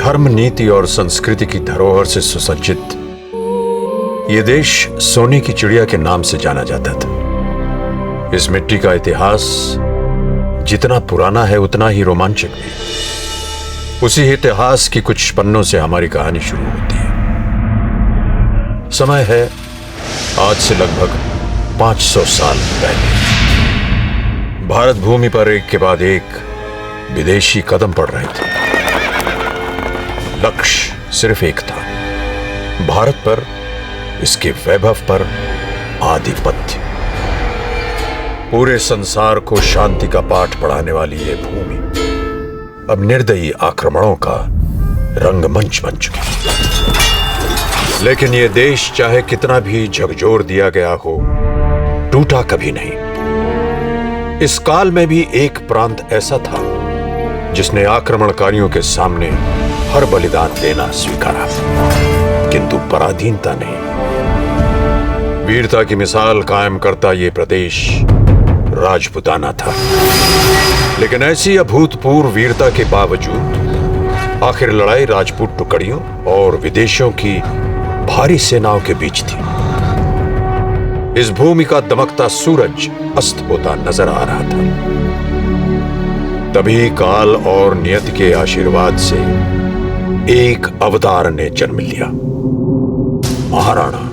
धर्म, नीति और संस्कृति की धरोहर से सुसज्जित ये देश सोने की चिड़िया के नाम से जाना जाता था। इस मिट्टी का इतिहास जितना पुराना है उतना ही रोमांचक भी। उसी इतिहास की कुछ पन्नों से हमारी कहानी शुरू होती है। समय है आज से लगभग 500 साल पहले। भारत भूमि पर एक के बाद एक विदेशी कदम पड़ रहे थे। लक्ष्य सिर्फ एक था, भारत पर, इसके वैभव पर आधिपत्य। पूरे संसार को शांति का पाठ पढ़ाने वाली ये भूमि अब निर्दयी आक्रमणों का रंगमंच बन चुकी है। लेकिन यह देश चाहे कितना भी झकझोर दिया गया हो, टूटा कभी नहीं। इस काल में भी एक प्रांत ऐसा था जिसने आक्रमणकारियों के सामने हर बलिदान देना स्वीकारा, किंतु पराधीनता नहीं। वीरता की मिसाल कायम करता यह प्रदेश राजपुताना था। लेकिन ऐसी अभूतपूर्व वीरता के बावजूद आखिर लड़ाई राजपूत टुकड़ियों और विदेशियों की भारी सेनाओं के बीच थी। इस भूमि का दमकता सूरज अस्त होता नजर आ रहा था। तभी काल और नियति के आशीर्वाद से एक अवतार ने जन्म लिया, महाराणा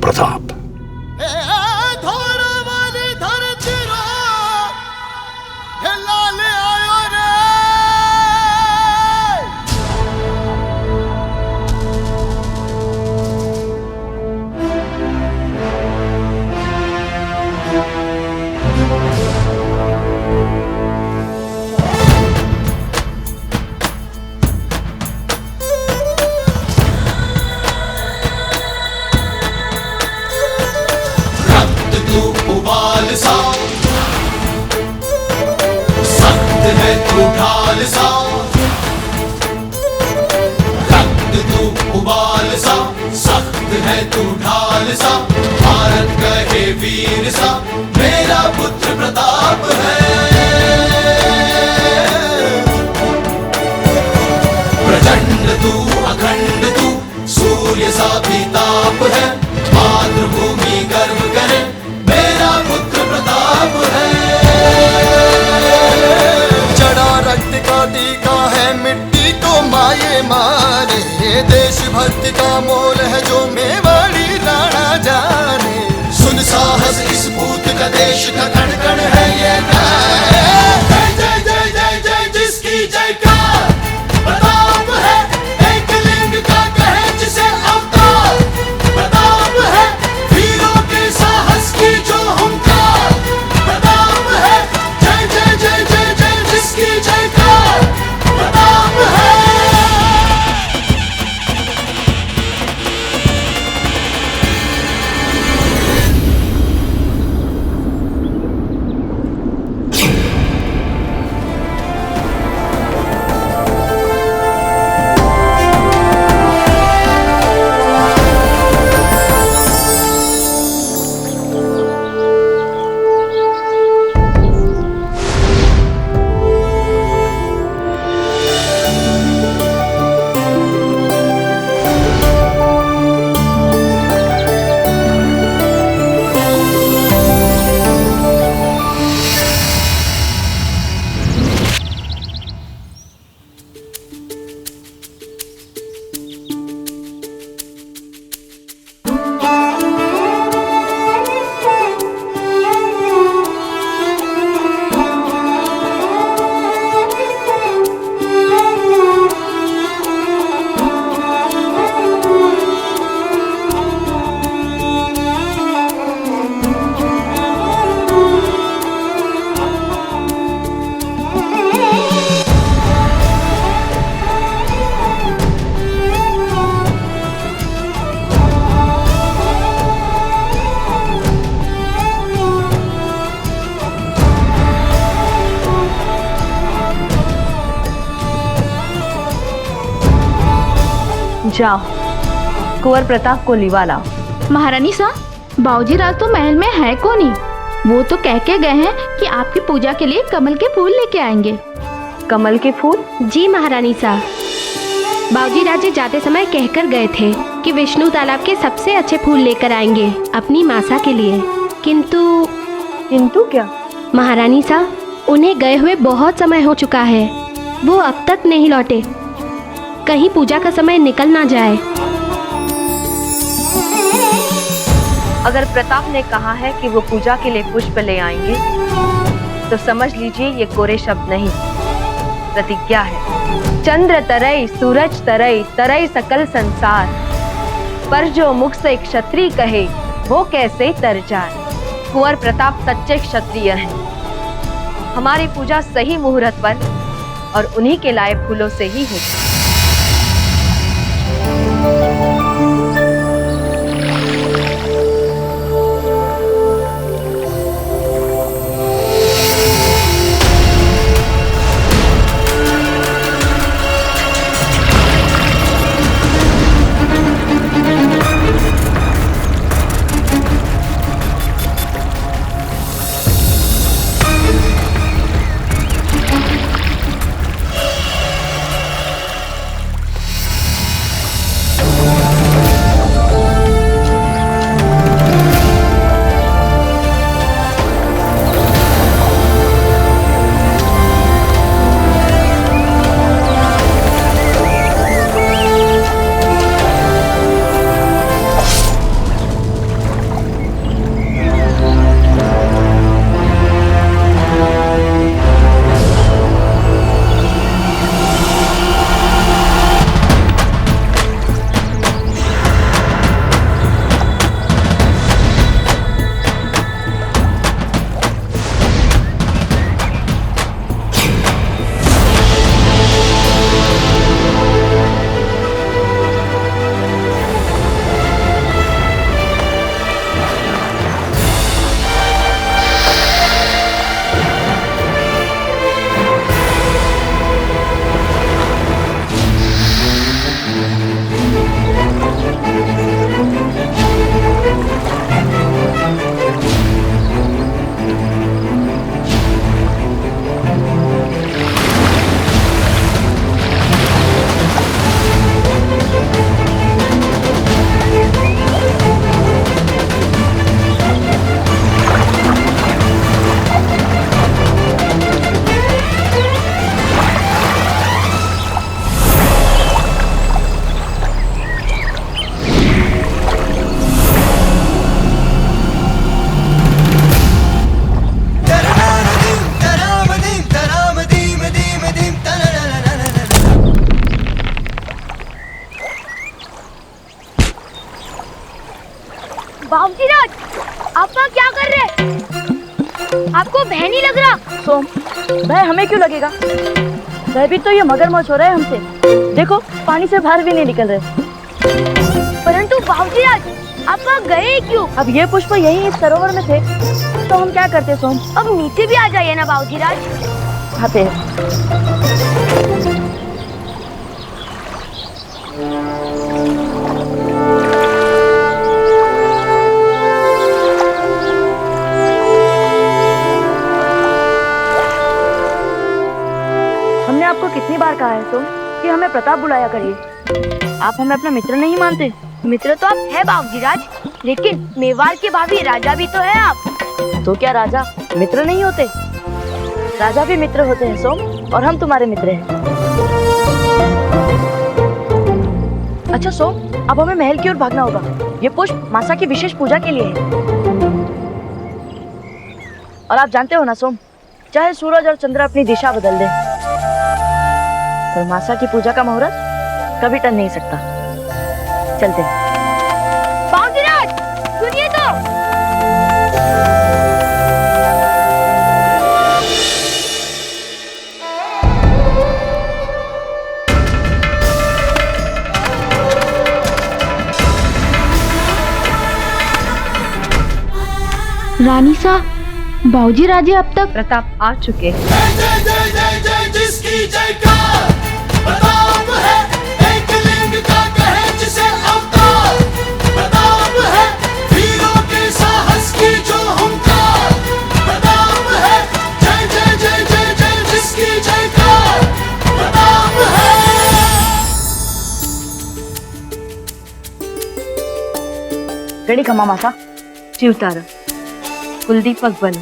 प्रताप। भारत कहे वीर सा, मेरा पुत्र प्रताप है। प्रचंड तू, अखंड तू, सूर्य सा भी ताप है। मातृभूमि गर्व करे, मेरा पुत्र प्रताप है। चढ़ा रक्त का टीका है, मिट्टी को माये मारे। देशभक्ति का मोल है जो मेवाड़ी राणा जाने। सुन साहस इस पूत का, देश का कण कण है ये जय जय जय जय जय जिसकी जयकार प्रताप है। एक लिंग का कहे जिसे अवतार प्रताप है। वीरों के साहस की जो हुंकार प्रताप है। जय जय जय जय जय जिसकी जयकार प्रताप है। जाओ कुंवर प्रताप को लिवा लाओ। महारानी साहब, बाबूजी रात तो महल में है कौन ही? वो तो कह के गए हैं कि आपकी पूजा के लिए कमल के फूल लेके आएंगे। कमल के फूल? जी महारानी साहब। बाबूजी राजे जाते समय कहकर गए थे कि विष्णु तालाब के सबसे अच्छे फूल लेकर आएंगे अपनी मासा के लिए। किंतु क्या? महारानी साहब, उन्हें गए हुए बहुत समय हो चुका है। वो अब तक नहीं लौटे। कहीं पूजा का समय निकल ना जाए। अगर प्रताप ने कहा है कि वो पूजा के लिए पुष्प ले आएंगे तो समझ लीजिए ये कोरे शब्द नहीं, प्रतिज्ञा है। चंद्र तरई, सूरज तरई, तरई सकल संसार, पर जो मुख से क्षत्रिय कहे वो कैसे तर जाए। कुंवर प्रताप सच्चे क्षत्रिय हैं। हमारी पूजा सही मुहूर्त पर और उन्हीं के लाए फूलों से ही होगी। बाबूजी राज, आप वहाँ क्या कर रहे हैं? आपको भय नहीं लग रहा? सोम, भय हमें क्यों लगेगा? भयभीत तो ये मगरमच्छ हो रहा है हमसे। देखो, पानी से बाहर भी नहीं निकल रहे। परंतु बाबूजी राज, आप वहाँ गए क्यों? अब ये पुष्प यही इस सरोवर में थे, तो हम क्या करते सोम? अब नीचे भी आ जाइए ना बाबूजी राज। आते हैं। हमने आपको कितनी बार कहा है सोम कि हमें प्रताप बुलाया करिए। आप हमें अपना मित्र नहीं मानते। मित्र तो आप है बाबूजी राज, लेकिन मेवाड़ के भाभी राजा भी तो है आप। तो क्या राजा मित्र नहीं होते? राजा भी मित्र होते हैं सोम, और हम तुम्हारे मित्र हैं। अच्छा सोम, अब हमें महल की ओर भागना होगा। ये पुष्प मासा की विशेष पूजा के लिए है। और आप जानते हो ना सोम, चाहे सूरज और चंद्र अपनी दिशा बदल दे, पर मासा की पूजा का मुहूर्त कभी टल नहीं सकता। चलते हैं। बाबूजी राज, सुनिए तो। रानी सा, बाबूजी राजे अब तक प्रताप आ चुके हैं। जय जय जय जय जय जिसकी जयकार, प्रताप है एक लिंग का कहे जिसे अवतार। प्रताप है वीरों के साहस की जो हुंकार। प्रताप है जय जय जय जय जय जिसकी जयकार, प्रताप है। रेडी खमा मासा जीवतारा कुलदीपक बनो।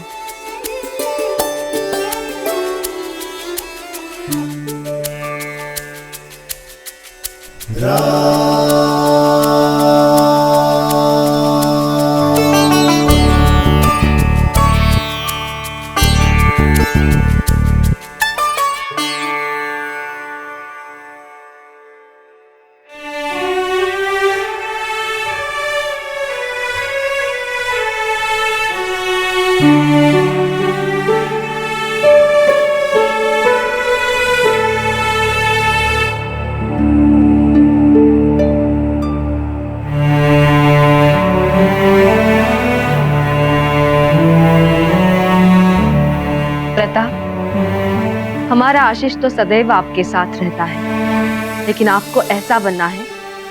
हमारा आशीष तो सदैव आपके साथ रहता है, लेकिन आपको ऐसा बनना है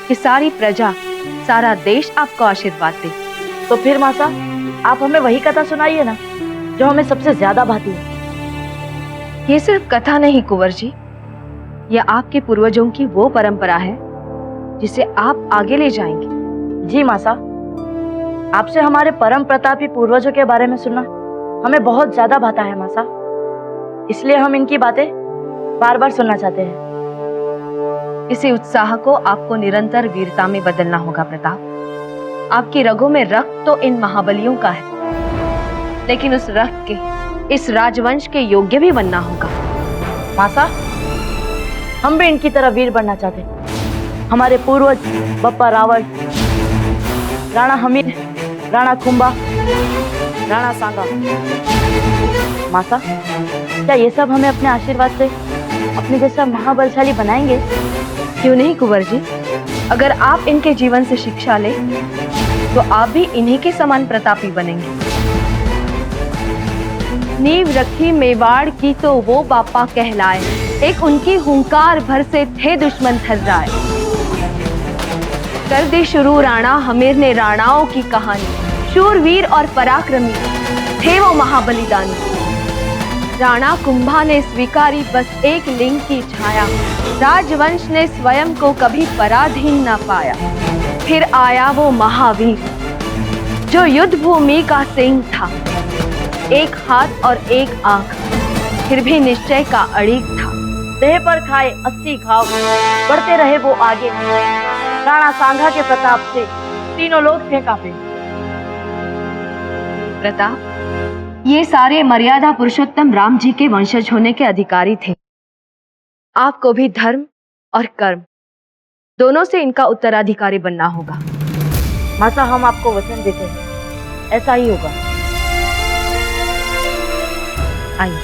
कि सारी प्रजा, सारा देश आपको आशीर्वाद दे। तो फिर मासा आप हमें वही कथा सुनाइए ना जो हमें सबसे ज्यादा भाती है। ये सिर्फ कथा नहीं कुंवर जी, यह आपके पूर्वजों की वो परंपरा है जिसे आप आगे ले जाएंगे। जी मासा, आपसे हमारे परम प्रतापी पूर्वजों के बारे में सुनना हमें बहुत ज्यादा भाता है मासा, इसलिए हम इनकी बातें बार बार सुनना चाहते हैं। इसी उत्साह को आपको निरंतर वीरता में बदलना होगा प्रताप। आपकी रगों में रक्त तो इन महाबलियों का है, लेकिन उस रक्त के, इस राजवंश के योग्य भी बनना होगा। मासा, हम भी इनकी तरह वीर बनना चाहते हैं। हमारे पूर्वज बप्पा रावण, राणा हमीर, राणा कुंभा, राणा सांगा। मासा, क्या ये सब हमें अपने आशीर्वाद से अपने जैसा महाबलशाली बनाएंगे? क्यों नहीं कुंवर जी, अगर आप इनके जीवन से शिक्षा ले तो आप भी इन्हीं के समान प्रतापी बनेंगे। नींव रखी मेवाड़ की तो वो बापा कहलाए, एक उनकी हुंकार भर से थे दुश्मन थर्राए। कर दी शुरू राणा हमीर ने राणाओं की कहानी, शूरवीर और पराक्रमी थे वो महाबलिदानी। राणा कुंभा ने स्वीकारी बस एक लिंग की छाया, राजवंश ने स्वयं को कभी पराधीन न पाया। फिर आया वो महावीर जो युद्ध भूमि का सिंह था, एक हाथ और एक आंख, फिर भी निश्चय का अड़िग था। देह पर खाए 80 घाव, बढ़ते रहे वो आगे। राणा सांगा के प्रताप से तीनों लोग थे कांपे। प्रताप, ये सारे मर्यादा पुरुषोत्तम राम जी के वंशज होने के अधिकारी थे। आपको भी धर्म और कर्म दोनों से इनका उत्तराधिकारी बनना होगा। मासा, हम आपको वचन देते हैं, ऐसा ही होगा। आइए,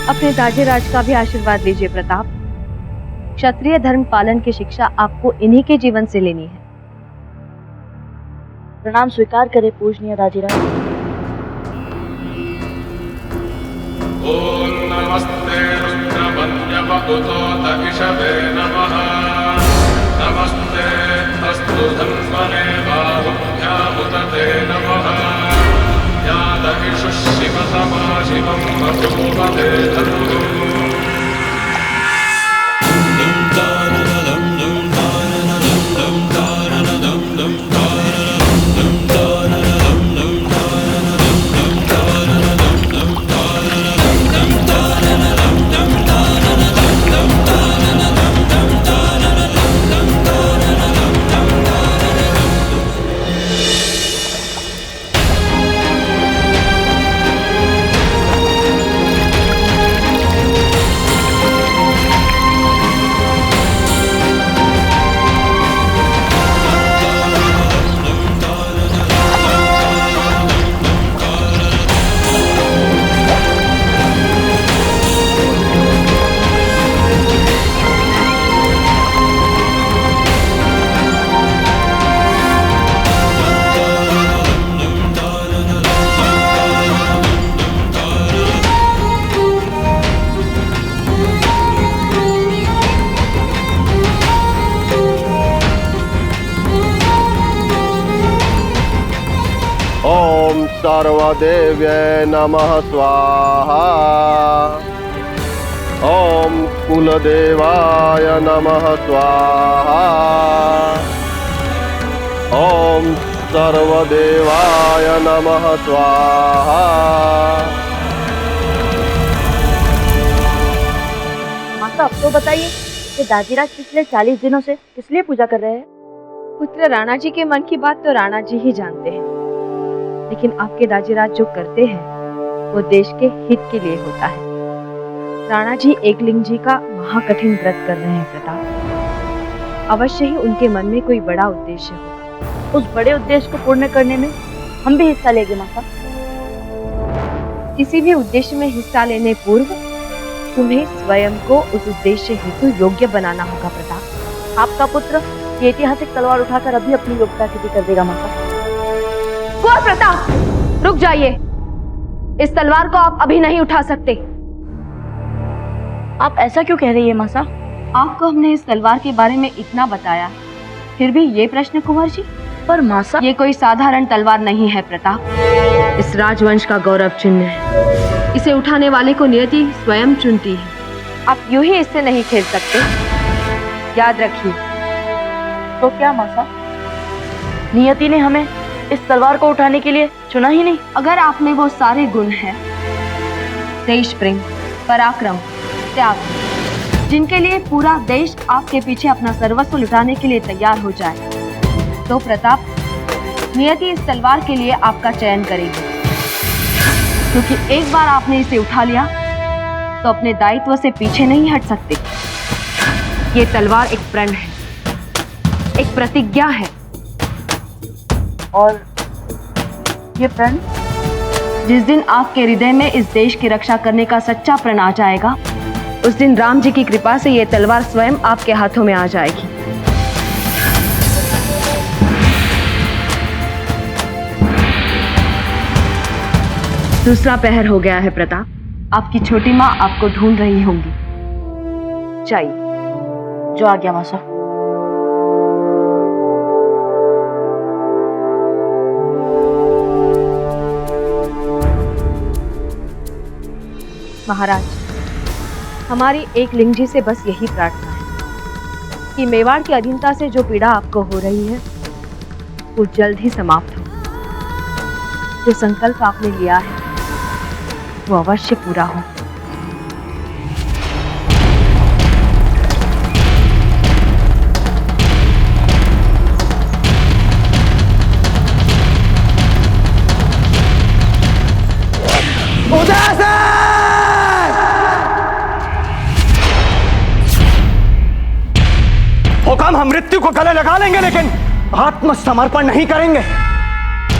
अपने दाजेराज का भी आशीर्वाद लीजिए प्रताप। क्षत्रिय धर्म पालन की शिक्षा आपको इन्हीं के जीवन से लेनी है। प्रणाम स्वीकार करे पूजनीय दाजीराज। ओम नमस्ते रुद्रमन्यवकुतोतविषवे नमः। नमस्ते अस्तु धन्वने बाहुभ्यामुदते नमः। यादविषुः शिवतमा शिवं बभूवते धनुः। सर्वदेव्यै नमः स्वाहा। ओम कुलदेवाय नमः स्वाहा। ओम सर्वदेवाय नमः स्वाहा। माता, अब तो बताइए कि दादीराज पिछले 40 दिनों से किस लिए पूजा कर रहे हैं? पुत्र राणा जी के मन की बात तो राणा जी ही जानते हैं, लेकिन आपके दाजीराज जो करते हैं वो देश के हित के लिए होता है। राणा जी एकलिंग जी का महाकठिन व्रत कर रहे हैं प्रताप। अवश्य ही उनके मन में कोई बड़ा उद्देश्य होगा। उस बड़े उद्देश्य को पूर्ण करने में हम भी हिस्सा लेंगे माता। किसी भी उद्देश्य में हिस्सा लेने पूर्व तुम्हें स्वयं को उस उद्देश्य हेतु योग्य बनाना होगा प्रताप। आपका पुत्र ये ऐतिहासिक तलवार उठाकर अभी अपनी योग्यता सिद्ध कर देगा माता। कुंवर प्रताप, रुक जाइए। इस तलवार को आप अभी नहीं उठा सकते। आप ऐसा क्यों कह रही है माता? आपको हमने इस तलवार के बारे में इतना बताया, फिर भी ये प्रश्न कुंवर जी? पर मासा, ये कोई साधारण तलवार नहीं है प्रताप। इस राजवंश का गौरव चिन्ह है। इसे उठाने वाले को नियति स्वयं चुनती है। आप यूं ही इससे नहीं खेल सकते, याद रखिए। तो क्या मासा, नियति ने हमें इस तलवार को उठाने के लिए चुना ही नहीं? अगर आप में वो सारे गुण हैं, देश प्रेम, पराक्रम, त्याग, जिनके लिए पूरा देश आपके पीछे अपना सर्वस्व लुटाने के लिए तैयार हो जाए, तो प्रताप, नियति इस तलवार के लिए आपका चयन करेगी। क्योंकि एक बार आपने इसे उठा लिया तो अपने दायित्व से पीछे नहीं हट सकते। ये तलवार एक प्रण है, एक प्रतिज्ञा है। और ये प्रण? जिस दिन आपके हृदय में इस देश की रक्षा करने का सच्चा प्रण आ जाएगा, उस दिन राम जी की कृपा से ये तलवार स्वयं आपके हाथों में आ जाएगी। दूसरा पहर हो गया है प्रताप। आपकी छोटी माँ आपको ढूंढ रही होंगी। जाइए। जो आ गया मासा। महाराज, हमारी एक लिंग जी से बस यही प्रार्थना है कि मेवाड़ की अधीनता से जो पीड़ा आपको हो रही है वो जल्द ही समाप्त हो। जो संकल्प आपने लिया है वो अवश्य पूरा हो। हुकम, हम मृत्यु को गले लगा लेंगे लेकिन आत्मसमर्पण नहीं करेंगे।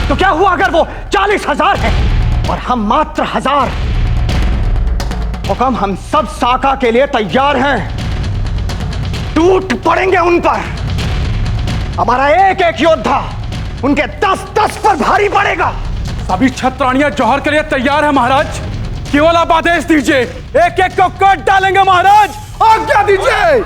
तो क्या हुआ अगर वो 40,000 है और हम मात्र 1000? हुकम, हम सब साका के लिए तैयार हैं। टूट पड़ेंगे उन पर। हमारा एक एक योद्धा उनके 10-10 पर भारी पड़ेगा। सभी छत्राणियां जौहर के लिए तैयार हैं महाराज। केवल आप आदेश दीजिए, एक एक को काट डालेंगे महाराज। आज्ञा दीजिए।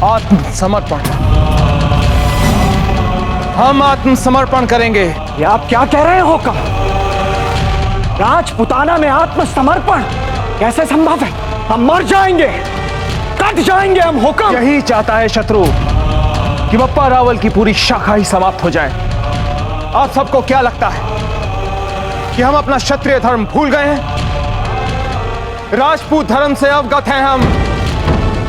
आत्मसमर्पण। हम आत्मसमर्पण करेंगे। ये आप क्या कह रहे हो? का राजपुताना में आत्मसमर्पण कैसे संभव है? हम मर जाएंगे, कट जाएंगे हम। हुक्म यही चाहता है शत्रु कि बप्पा रावल की पूरी शाखा ही समाप्त हो जाए। आप सबको क्या लगता है कि हम अपना क्षत्रिय धर्म भूल गए हैं? राजपूत धर्म से अवगत हैं हम।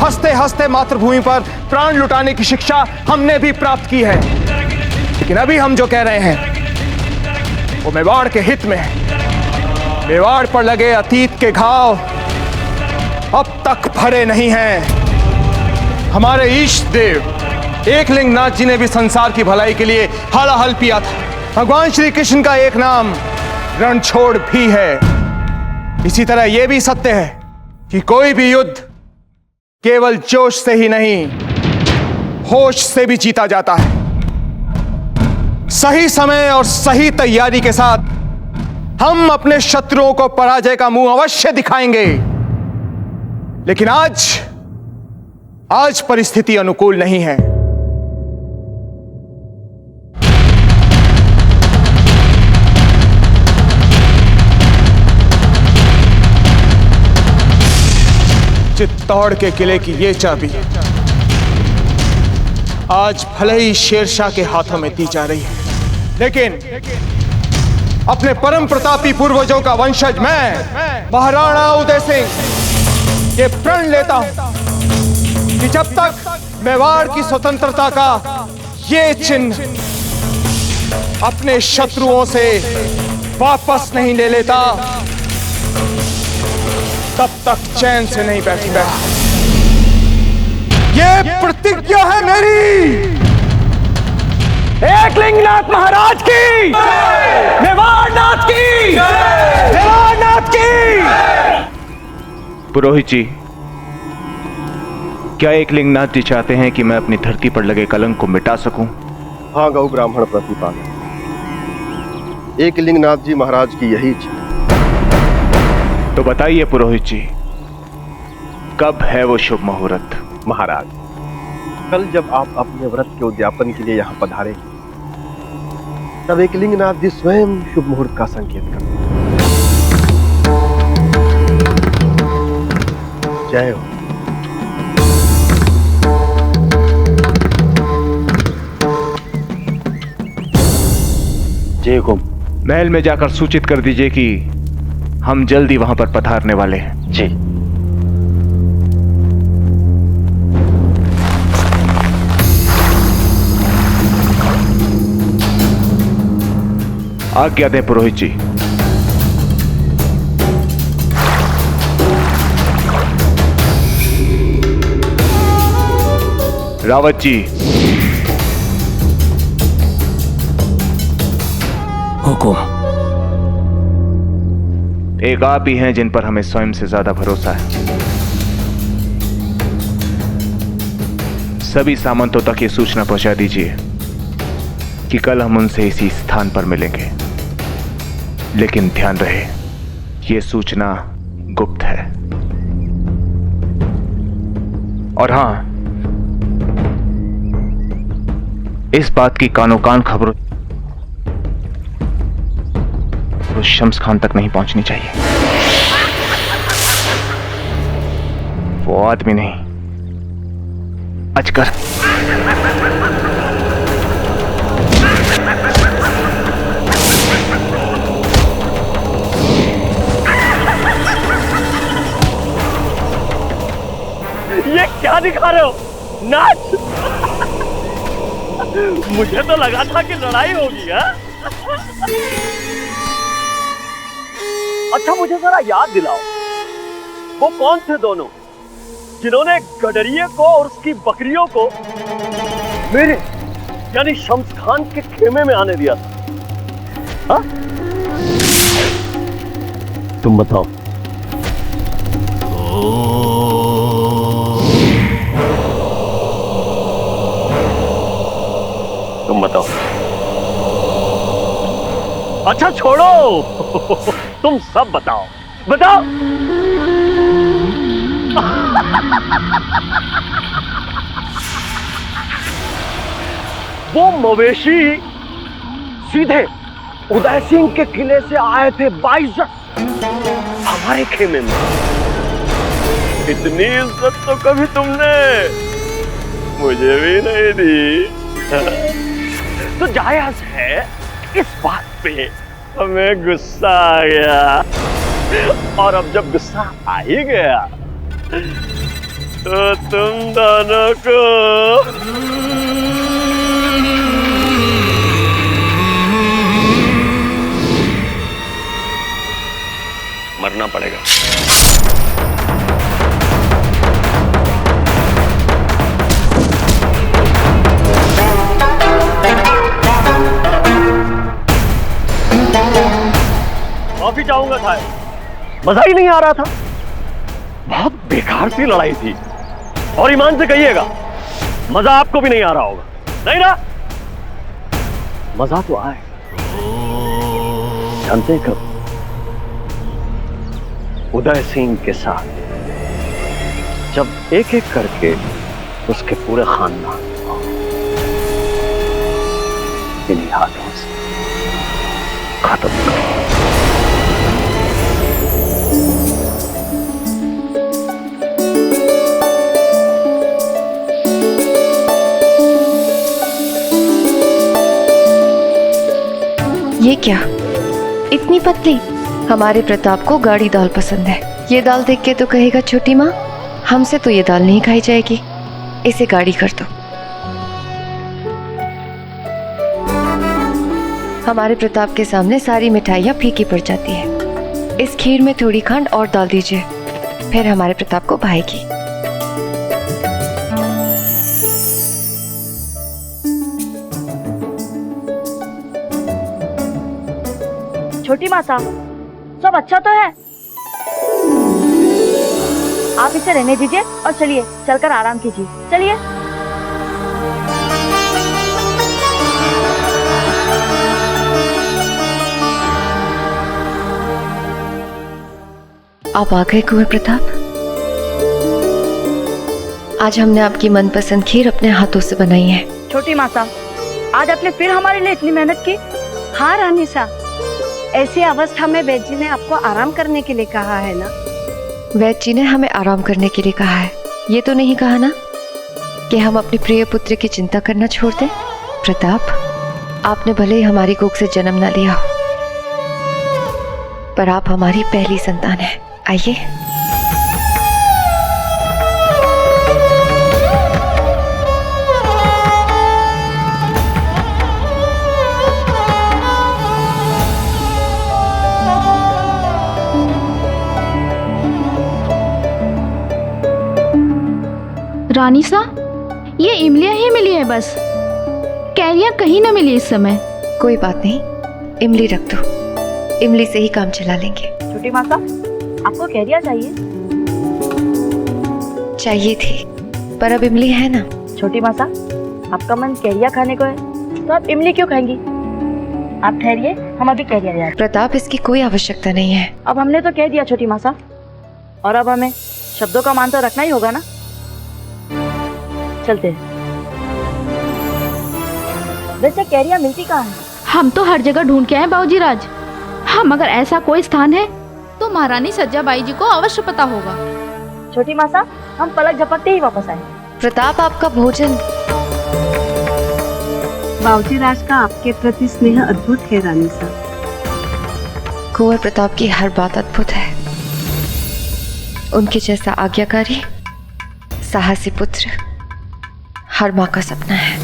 हंसते हंसते मातृभूमि पर प्राण लुटाने की शिक्षा हमने भी प्राप्त की है। लेकिन अभी हम जो कह रहे हैं वो मेवाड़ के हित में है। मेवाड़ पर लगे अतीत के घाव अब तक भरे नहीं हैं। हमारे ईष्ट देव एकलिंग नाथ जी ने भी संसार की भलाई के लिए हलाहल पिया था। भगवान श्री कृष्ण का एक नाम रणछोड़ भी है। इसी तरह यह भी सत्य है कि कोई भी युद्ध केवल जोश से ही नहीं, होश से भी जीता जाता है। सही समय और सही तैयारी के साथ हम अपने शत्रुओं को पराजय का मुंह अवश्य दिखाएंगे। लेकिन आज परिस्थिति अनुकूल नहीं है। चित्तौड़ के किले की यह चाबी आज भले ही शेरशाह के हाथों में दी जा रही है, लेकिन अपने परम प्रतापी पूर्वजों का वंशज मैं महाराणा उदय सिंह ये प्रण लेता हूं कि जब तक मेवाड़ की स्वतंत्रता का ये चिन्ह अपने शत्रुओं से वापस नहीं ले लेता, तब तक चैन से नहीं बैठूंगा। ये प्रतिज्ञा है मेरी। एकलिंगनाथ महाराज की, मेवाड़नाथ की, मेवाड़नाथ की। पुरोहित जी, क्या एकलिंगनाथ जी चाहते हैं कि मैं अपनी धरती पर लगे कलंक को मिटा सकूं? हाँ गौ ब्राह्मण प्रतिपाल, एकलिंगनाथ जी महाराज की यही इच्छा। तो बताइए पुरोहित जी, कब है वो शुभ मुहूर्त? महाराज, कल जब आप अपने व्रत के उद्यापन के लिए यहाँ पधारे, तब एकलिंगनाथ जी स्वयं शुभ मुहूर्त का संकेत कर। जय हो। जय हो। महल में जाकर सूचित कर दीजिए कि हम जल्दी वहां पर पधारने वाले हैं। जी। आज्ञा दें पुरोहित जी। रावत जी। हुकुम। एक आप ही हैं जिन पर हमें स्वयं से ज्यादा भरोसा है। सभी सामंतों तक ये सूचना पहुंचा दीजिए कि कल हम उनसे इसी स्थान पर मिलेंगे। लेकिन ध्यान रहे, ये सूचना गुप्त है। और हां, इस बात की कानो कान खबर तो शम्स खान तक नहीं पहुंचनी चाहिए। वो आदमी नहीं, अजगर। ये क्या दिखा रहे हो? नाच। मुझे तो लगा था कि लड़ाई होगी। अच्छा, मुझे जरा याद दिलाओ, वो कौन थे दोनों जिन्होंने गडरिये को और उसकी बकरियों को मेरे यानी शम्स खान के खेमे में आने दिया था? हा? तुम बताओ। तुम बताओ। अच्छा छोड़ो, तुम सब बताओ, बताओ। वो मवेशी सीधे उदय सिंह के किले से आए थे 22 हमारे खेमे में। इतनी इज्जत तो कभी तुमने मुझे भी नहीं दी। तो जायज है इस बात पे हमें गुस्सा आ गया। और अब जब गुस्सा आ ही गया तो तुम दोनों को मरना पड़ेगा। माफी चाहूंगा साहब, मजा ही नहीं आ रहा था। बहुत बेकार सी लड़ाई थी। और ईमान से कहिएगा, मजा आपको भी नहीं आ रहा होगा, नहीं ना? मजा तो आए। जानते हैं कब? उदय सिंह के साथ, जब एक एक करके उसके पूरे खानदान इन्हीं हाथों से खत्म कर। ये क्या, इतनी पतली? हमारे प्रताप को गाढ़ी दाल पसंद है। ये दाल देख के तो कहेगा छोटी माँ, हमसे तो ये दाल नहीं खाई जाएगी, इसे गाढ़ी कर दो। हमारे प्रताप के सामने सारी मिठाइयाँ फीकी पड़ जाती है। इस खीर में थोड़ी खंड और डाल दीजिए, फिर हमारे प्रताप को भाएगी। छोटी माता, सब अच्छा तो है? आप इसे रहने दीजिए और चलिए, चलकर आराम कीजिए। चलिए। आप आ गए कुंवर प्रताप। आज हमने आपकी मनपसंद खीर अपने हाथों से बनाई है। छोटी माता, आज आपने फिर हमारे लिए इतनी मेहनत की। हाँ रानी साहब, ऐसी अवस्था में वैद्य जी ने आपको आराम करने के लिए कहा है ना? वैद्य जी ने हमें आराम करने के लिए कहा है, ये तो नहीं कहा ना कि हम अपनी प्रिय पुत्र की चिंता करना छोड़ दें। प्रताप, आपने भले ही हमारी कोख से जन्म न लिया हो, पर आप हमारी पहली संतान है। आइए। रानी सा, ये इमलियां ही मिली है बस, कैरियां कहीं ना मिली इस समय। कोई बात नहीं, इमली रख दो, इमली से ही काम चला लेंगे। छोटी माता, आपको कैरिया चाहिए? चाहिए थी, पर अब इमली है ना। छोटी माता, आपका मन कैरिया खाने को है तो आप इमली क्यों खाएंगी? आप ठहरिए, हम अभी कैरिया ले आते हैं। प्रताप, इसकी कोई आवश्यकता नहीं है। अब हमने तो कह दिया छोटी माता, और अब हमें शब्दों का मान तो रखना ही होगा ना। चलते हैं। वैसे कैरिया मिलती कहाँ है? हम तो हर जगह ढूंढ के आए बाबूजी राज। हम अगर ऐसा कोई स्थान है तो महारानी सज्जाबाई जी को अवश्य पता होगा। छोटी माता, हम पलक झपकते ही वापस आए। प्रताप, आपका भोजन। बाबूजी राज का आपके प्रति स्नेह अद्भुत है रानी साहब। कुंवर प्रताप की हर बात अद्भुत है। उनके जैसा आज्ञाकारी, साहसी पुत्र हर माँ का सपना है।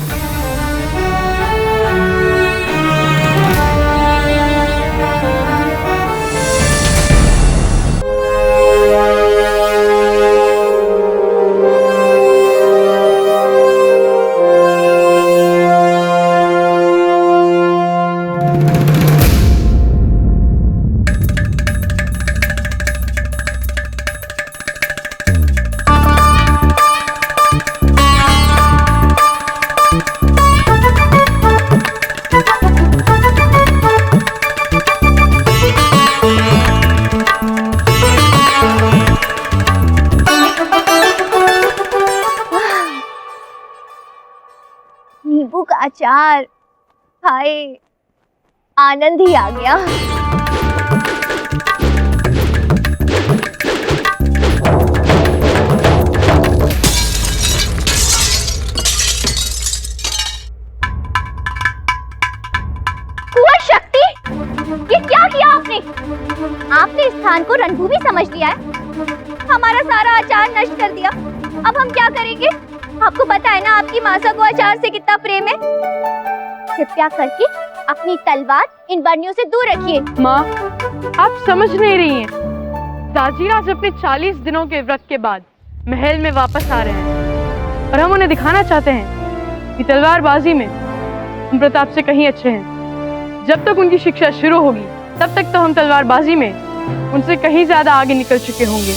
नींबू का अचार खाए, आनंद ही आ गया। कुंवर शक्ति, ये क्या किया आपने? आपने इस स्थान को रणभूमि समझ लिया है, हमारा सारा अचार नष्ट कर दिया। अब हम क्या करेंगे? आपको पता है ना आपकी मासा को अचार से कितना प्रेम है। कृपया करके अपनी तलवार इन बरनियों से दूर रखिए। माँ, आप समझ नहीं रही हैं। दाजी आज अपने 40 दिनों के व्रत के बाद महल में वापस आ रहे हैं और हम उन्हें दिखाना चाहते हैं कि तलवारबाजी में हम प्रताप से कहीं अच्छे हैं। जब तक उनकी शिक्षा शुरू होगी तब तक तो हम तलवारबाजी में उनसे कहीं ज्यादा आगे निकल चुके होंगे।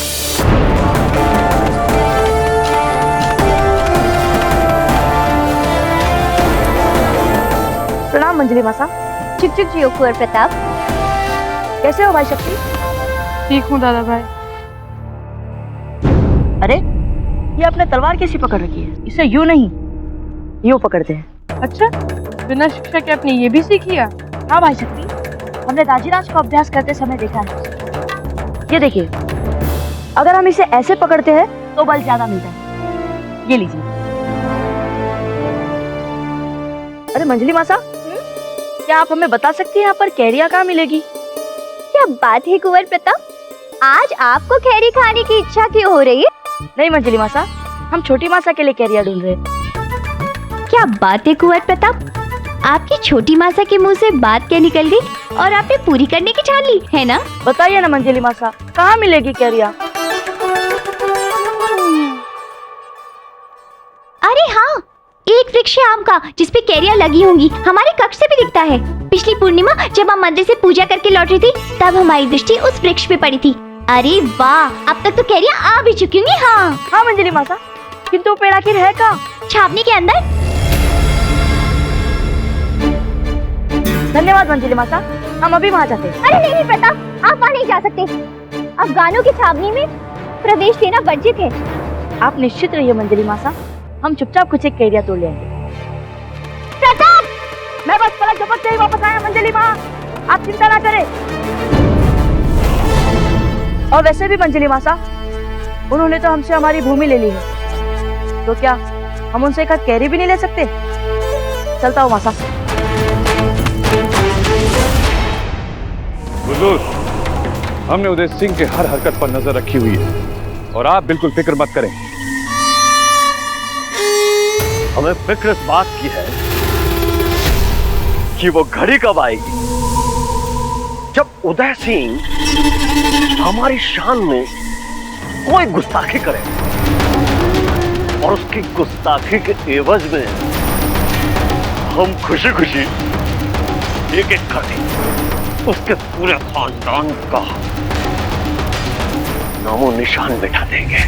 प्रणाम मंजली मासा। चुप चुप जियो कुंवर प्रताप। कैसे हो भाई शक्ति? ठीक हूँ दादा भाई। अरे ये अपने तलवार कैसी पकड़ रखी है? इसे यूं नहीं यूं पकड़ते हैं। अच्छा, बिना शिक्षा के आपने ये भी सीख लिया? हाँ भाई शक्ति, हमने दाजीराज को अभ्यास करते समय देखा है। ये देखिए, अगर हम इसे ऐसे पकड़ते हैं तो बल ज्यादा मिलता है। ये लीजिए। अरे मंजली मासा, क्या आप हमें बता सकती हैं यहाँ पर कैरिया कहाँ मिलेगी? क्या बात है कुंवर प्रताप, आज आपको कैरी खाने की इच्छा क्यों हो रही है? नहीं मंजली मासा, हम छोटी मासा के लिए कैरिया ढूंढ रहे हैं। क्या बात है कुंवर प्रताप, आपकी छोटी मासा के मुंह से बात क्या निकल गई और आपने पूरी करने की ठान ली है ना? बताइए ना मंजली मासा, कहाँ मिलेगी कैरिया? अरे हाँ, एक वृक्ष है आम का जिसपे कैरिया लगी होंगी, हमारे कक्ष से भी दिखता है। पिछली पूर्णिमा जब हम मंदिर से पूजा करके लौट रही थी तब हमारी दृष्टि उस वृक्ष पे पड़ी थी। अरे वाह, अब तक तो कैरिया आ भी चुकी होंगी। हाँ हाँ मंजली मासा, किंतु पेड़ आखिर है कहाँ? छावनी के अंदर। धन्यवाद मंजली मासा, हम अभी वहाँ जाते हैं। अरे नहीं प्रताप, आप वहाँ नहीं जा सकते। अफगानों की छावनी में प्रवेश देना वर्जित है। आप निश्चित रहिए मंजली मासा, हम चुपचाप कुछ एक कैरिया तोड़ लेंगे। प्रताप, मैं बस पलक झपकते ही वापस आया मंजली माँ, आप चिंता ना करें। और वैसे भी मंजली मासा, उन्होंने तो हमसे हमारी भूमि ले ली है, तो क्या हम उनसे एक कैरी भी नहीं ले सकते? चलता हूँ मासा। हुजूर, हमने उदय सिंह के हर हरकत पर नजर रखी हुई है और आप बिल्कुल फिक्र मत करें। हमें फिक्र इस बात की है कि वो घड़ी कब आएगी जब उदय सिंह हमारी शान में कोई गुस्ताखी करे और उसकी गुस्ताखी के एवज में हम खुशी खुशी एक एक करके उसके पूरे खानदान का नामो निशान मिटा देंगे।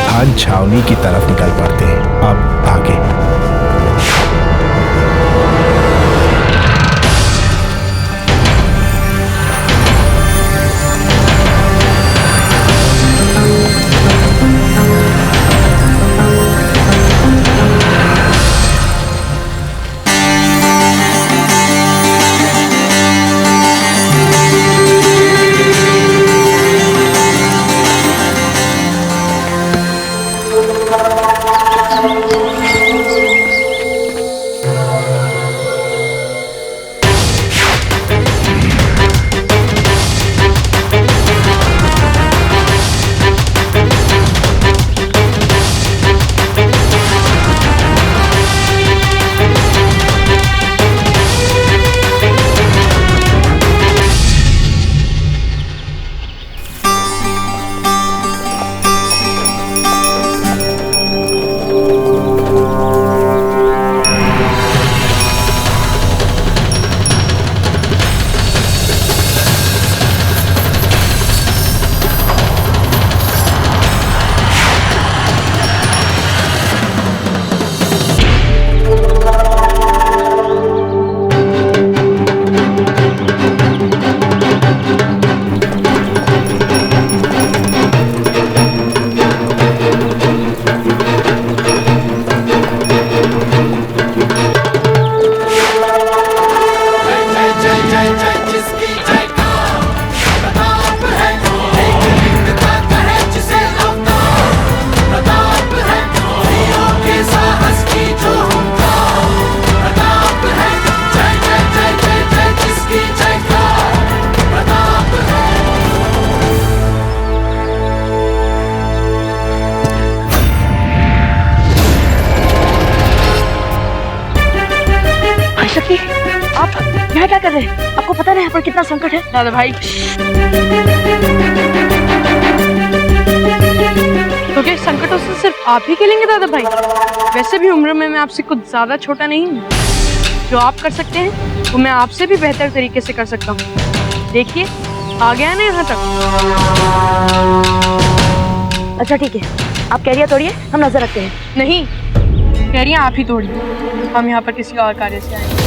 धान छावनी की तरफ निकल पड़ते हैं। अब आगे। रहे हैं? आपको पता नहीं यहाँ पर कितना संकट है। दादा भाई, तो क्या संकटों से सिर्फ आप ही खेलेंगे दादा भाई? वैसे भी उम्र में मैं आपसे कुछ ज्यादा छोटा नहीं हूँ। जो आप कर सकते हैं वो मैं आपसे भी बेहतर तरीके से कर सकता हूँ। देखिए आ गया ना यहाँ तक। अच्छा ठीक है, आप कैरियर तोड़िए, हम नजर रखते हैं। नहीं, कैरियर आप ही तोड़िए, हम यहाँ पर किसी और कार्य से आए।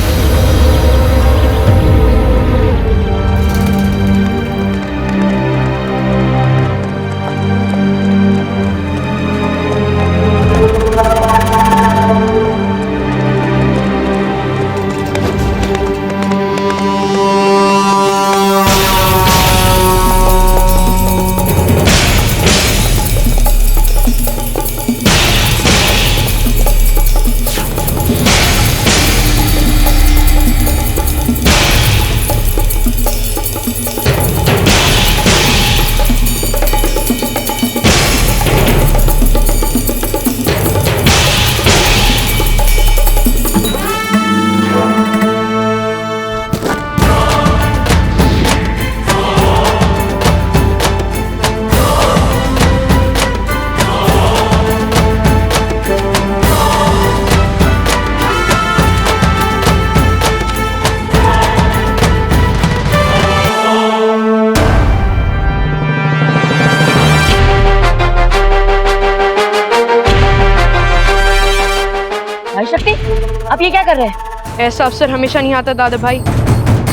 आप ये क्या कर रहे हैं? ऐसा अवसर हमेशा नहीं आता दादा भाई।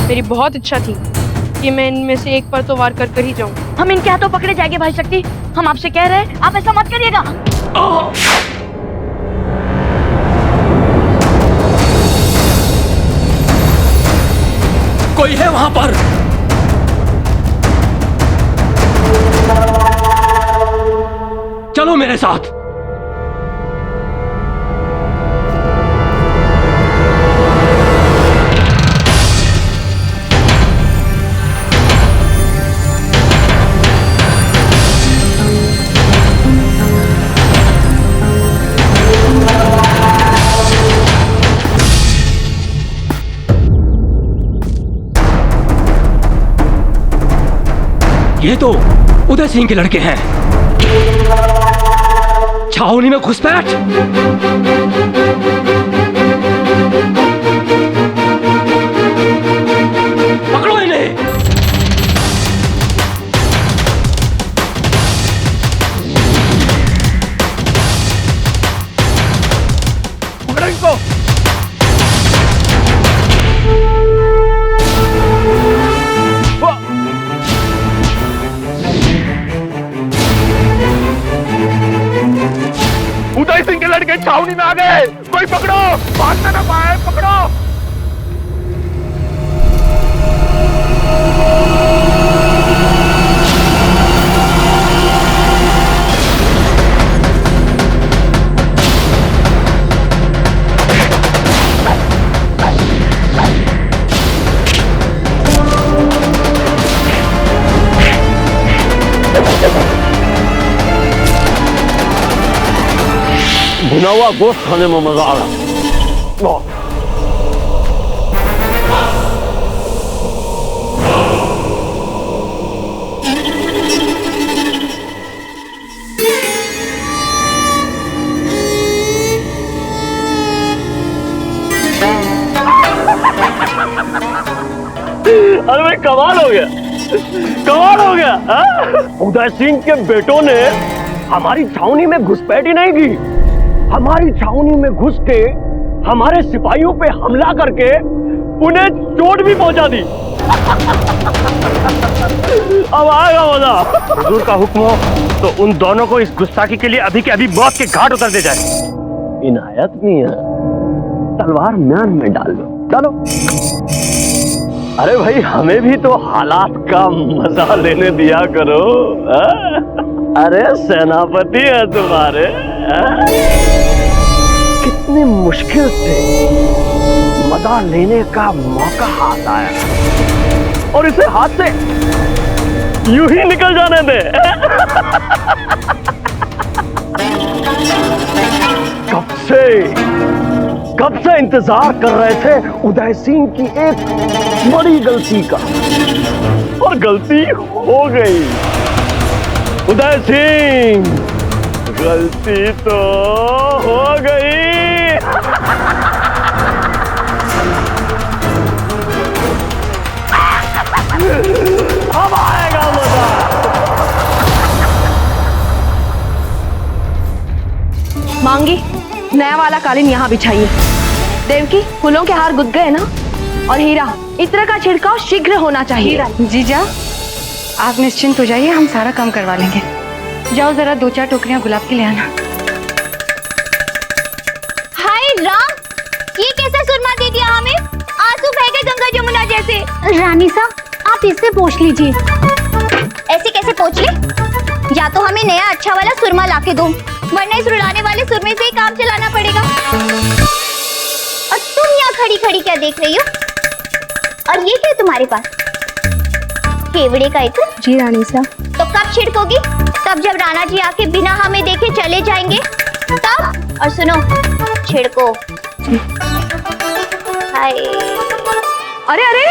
मेरी बहुत इच्छा थी कि मैं इनमें से एक पर तो वार कर ही जाऊं। हम इनके हाथों पकड़े जाएंगे भाई शक्ति। हम आपसे कह रहे हैं, आप ऐसा मत करिएगा। कोई है वहां पर? चलो मेरे साथ। ये तो उदय सिंह के लड़के हैं। छावनी में घुसपैठ। पकड़ो इन्हें। पकड़ो इनको। उदय सिंह के लड़के छावनी में आ गए। कोई पकड़ो, भागना ना पाए, पकड़ो। भुना हुआ गोश्त खाने में मजा आ रहा। अरे भाई कमाल हो गया, कमाल हो गया। उदय सिंह के बेटों ने हमारी छावनी में घुसपैठ ही नहीं की, हमारी छावनी में घुस के हमारे सिपाहियों पे हमला करके उन्हें चोट भी पहुंचा दी। अब आएगा मजा। हुजूर का हुक्म हो तो उन दोनों को इस गुस्ताखी के लिए अभी के अभी मौत के घाट उतर दे जाए। इनायत मियां, तलवार म्यान में डाल दो, चलो। अरे भाई हमें भी तो हालात का मजा लेने दिया करो। अरे सेनापति है तुम्हारे। कितनी मुश्किल से मजा लेने का मौका हाथ आया और इसे हाथ से यूं ही निकल जाने दे। कब से कब से इंतजार कर रहे थे उदय सिंह की एक बड़ी गलती का, और गलती हो गई। उदय सिंह, गलती तो हो गई। अब आएगा मजा। मांगी, नया वाला कालीन यहाँ बिछाइए। देवकी, फूलों के हार गुद गए ना? और हीरा, इत्र का छिड़काव शीघ्र होना चाहिए। जीजा, आप निश्चिंत हो जाइए, हम सारा काम करवा लेंगे। जाओ जरा 2-4 टोकरियां गुलाब की ले आना। हाय राम, ये कैसा सुरमा दे दिया हमें? आंसू बह गए गंगा जमुना जैसे। रानी साहब, आप इससे पोंछ लीजिए। ऐसे कैसे पोंछ ले? या तो हमें नया अच्छा वाला सुरमा लाके दो, वरना इस रुलाने वाले सुरमे से ही काम चलाना पड़ेगा। और तुम यहाँ खड़ी खड़ी क्या देख रही हो? और ये क्या है तुम्हारे पास? केवड़े का इत्र? जी रानी साहब। तो कब छिड़कोगी? तब जब राणा जी आके बिना हमें देखे चले जाएंगे तब। और सुनो, छिड़को। हाय। अरे अरे,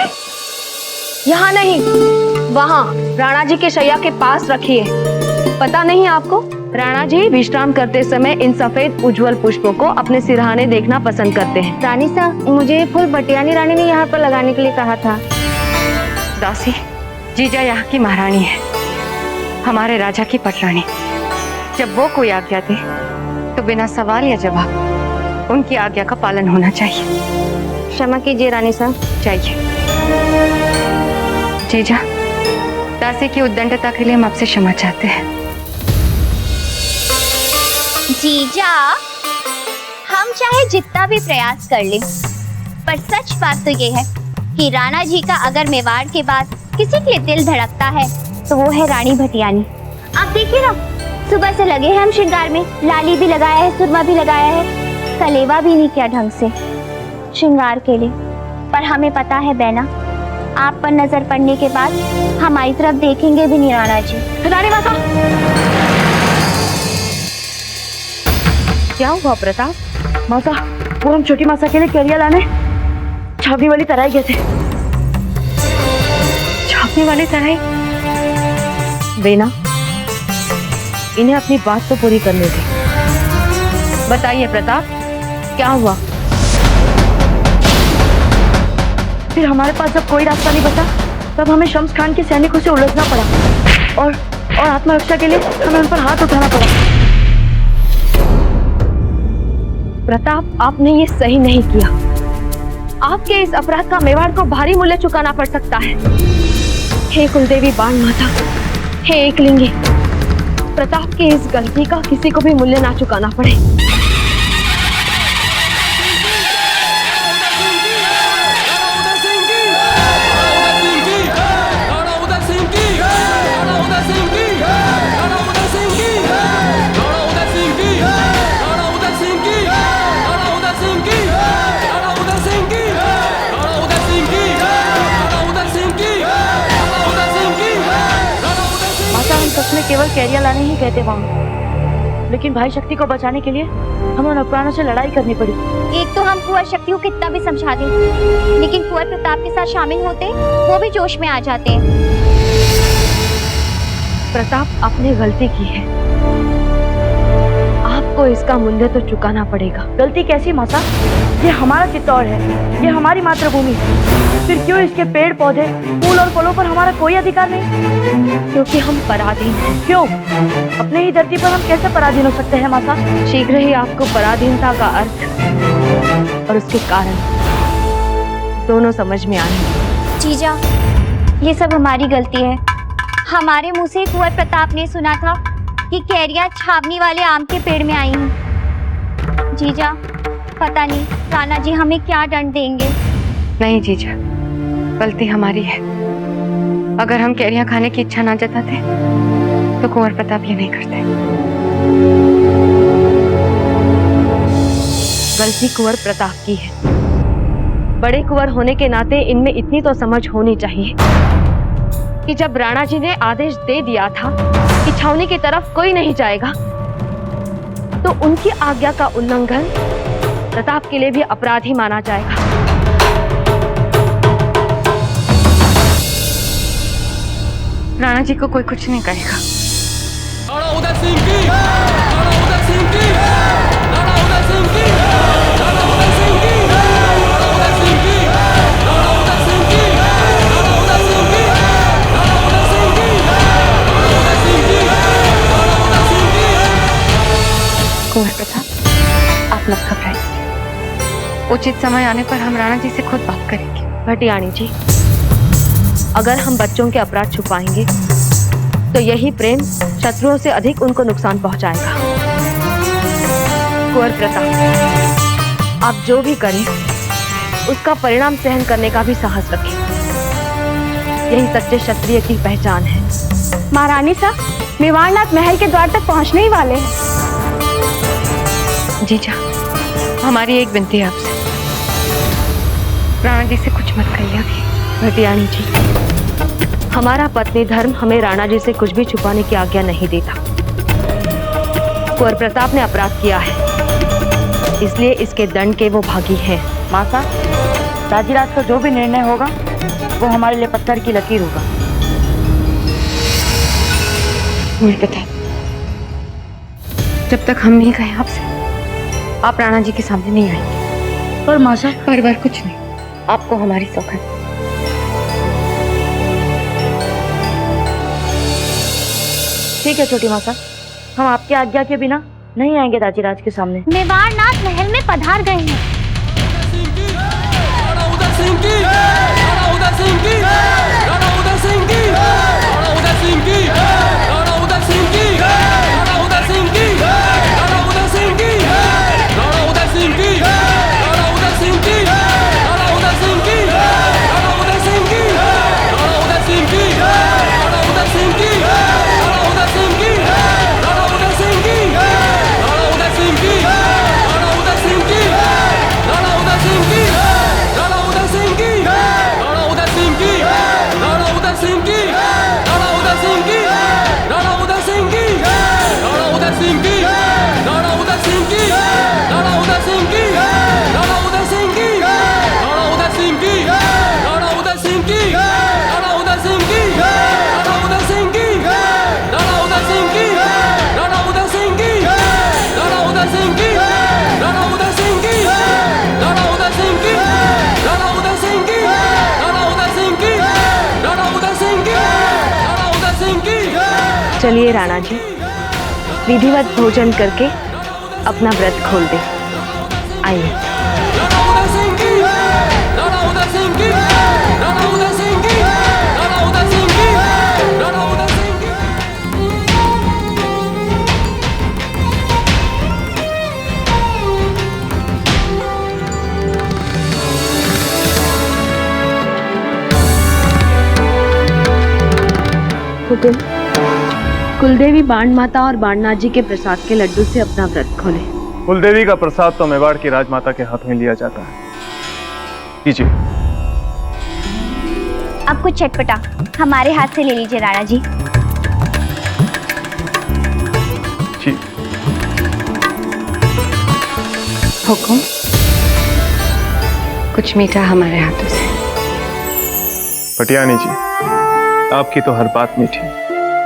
यहाँ नहीं, वहाँ राणा जी के शैया के पास रखिए। पता नहीं आपको, राणा जी विश्राम करते समय इन सफेद उज्जवल पुष्पों को अपने सिरहाने देखना पसंद करते हैं। रानी साहब, मुझे ये फूल बटियानी रानी ने यहाँ पर लगाने के लिए कहा था। दासी, जीजा यहाँ की महारानी है, हमारे राजा की पटरानी। जब वो कोई आज्ञा दे तो बिना सवाल या जवाब उनकी आज्ञा का पालन होना चाहिए। क्षमा कीजिए रानी साहब। चाहिए। जीजा, दासी की उद्दंडता के लिए हम आपसे क्षमा चाहते हैं। जीजा, हम चाहे जितना भी प्रयास कर लें, पर सच बात तो ये है कि राणा जी का अगर मेवाड़ के बाद किसी के लिए दिल धड़कता है तो वो है रानी भटियानी। आप देखिए ना, सुबह से लगे हैं हम श्रृंगार में। लाली भी लगाया है, सुरमा भी लगाया है, कलेवा भी नहीं किया ढंग से श्रृंगार के लिए। पर हमें पता है बैना, आप पर नजर पड़ने के बाद हमारी तरफ देखेंगे भी नहीं राणा जी। रानी माता, क्या हुआ प्रताप? माता, वो हम छोटी माता के लिए केरिया लाने छावनी वाली तराई गए थे। छावनी वाली तराई? बेना, इन्हें अपनी बात तो पूरी करने दे। बताइए प्रताप, क्या हुआ? फिर हमारे पास जब कोई रास्ता नहीं बचा, तब हमें शम्स खान के सैनिकों से उलझना पड़ा और आत्मरक्षा के लिए हमें उन पर हाथ उठाना पड़ा। प्रताप, आपने ये सही नहीं किया। आपके इस अपराध का मेवाड़ को भारी मूल्य चुकाना पड़ सकता है। हे कुलदेवी बाण माता, हे एकलिंगी, प्रताप की इस गलती का किसी को भी मूल्य ना चुकाना पड़े। केवल कैरिया लाने ही कहते वहाँ, लेकिन भाई शक्ति को बचाने के लिए हमें उन अपराधों से लड़ाई करनी पड़ी। एक तो हम कुंवर शक्ति को कितना भी समझा दें, लेकिन कुंवर प्रताप के साथ शामिल होते वो भी जोश में आ जाते हैं। प्रताप, आपने गलती की है, आपको इसका मूल्य तो चुकाना पड़ेगा। गलती कैसी माता? ये हमारा चित्तौड़ है, ये हमारी मातृभूमि है। फिर क्यों इसके पेड़ पौधे, फूल और फलों पर हमारा कोई अधिकार नहीं? क्योंकि हम पराधीन हैं। क्यों? अपने ही धरती पर हम कैसे पराधीन हो सकते हैं माता? शीघ्र ही आपको पराधीनता का अर्थ और उसके कारण दोनों समझ में आएंगे। जीजा, ये सब हमारी गलती है। हमारे मुंह से कुंवर प्रताप ने सुना था कि कैरिया छावनी वाले आम के पेड़ में आई हैं। जीजा, पता नहीं राणा जी हमें क्या दंड देंगे। नहीं जीजा, गलती हमारी है। अगर हम कैरियां खाने की इच्छा ना जताते तो कुंवर प्रताप ये नहीं करते। गलती कुंवर प्रताप की है। बड़े कुंवर होने के नाते इनमें इतनी तो समझ होनी चाहिए कि जब राणा जी ने आदेश दे दिया था कि छावनी की तरफ कोई नहीं जाएगा, तो उनकी आज्ञा का उल्लंघन प्रताप के लिए भी अपराधी माना जाएगा। राणा जी को कोई कुछ नहीं कहेगा। उदय सिंह की, उदय सिंह की, उदय सिंह की, उदय सिंह की, उदय सिंह की, उदय सिंह की, उदय सिंह की, उदय सिंह की, उदय सिंह की, उदय सिंह की। कुंवर प्रताप, आप मत घबराइए। उचित समय आने पर हम राणा जी से खुद बात करेंगे। भटियाणी जी, अगर हम बच्चों के अपराध छुपाएंगे तो यही प्रेम शत्रुओं से अधिक उनको नुकसान पहुंचाएगा। कुंवर प्रताप, आप जो भी करें उसका परिणाम सहन करने का भी साहस रखें। यही सच्चे क्षत्रिय की पहचान है। महारानी साहब, मेवाड़नाथ महल के द्वार तक पहुंचने ही वाले हैं। जीजा, हमारी एक विनती है आपसे, राणा जी से कुछ मत कहिए अभी। भटियाणी जी, हमारा पत्नी धर्म हमें राणा जी से कुछ भी छुपाने की आज्ञा नहीं देता। कुंवर प्रताप ने अपराध किया है, इसलिए इसके दंड के वो भागी हैं। माता, राजीराज का जो भी निर्णय होगा वो हमारे लिए पत्थर की लकीर होगा। कुंवर प्रताप, जब तक हम नहीं कहे आपसे, आप राणा जी के सामने नहीं आएंगे। पर मासा, पर कुछ नहीं, आपको हमारी सौगंध। ठीक है छोटी माता, हम आपकी आज्ञा के बिना नहीं आएंगे राजीराज के सामने। मेवाड़नाथ महल में पधार गए हैं। उदय सिंह की, उदय सिंह की, उदय सिंह की, उदय सिंह की, उदय सिंह की, उदय सिंह की, उदय सिंह की, उदय सिंह की, उदय सिंह की, उदय सिंह की, उदय सिंह की, उदय सिंह की, उदय सिंह की, चलिए राणा जी, विधिवत भोजन करके अपना व्रत खोल दे। आइए। हुकुम, कुलदेवी बाण माता और बाणनाथ जी के प्रसाद के लड्डू से अपना व्रत खोले। कुलदेवी का प्रसाद तो मेवाड़ की राजमाता के हाथ में लिया जाता है। लीजिए। अब कुछ चटपटा हमारे हाथ से ले लीजिए राणा जी। जी। हुकुम, कुछ मीठा हमारे हाथों से। पटियानी जी, आपकी तो हर बात मीठी,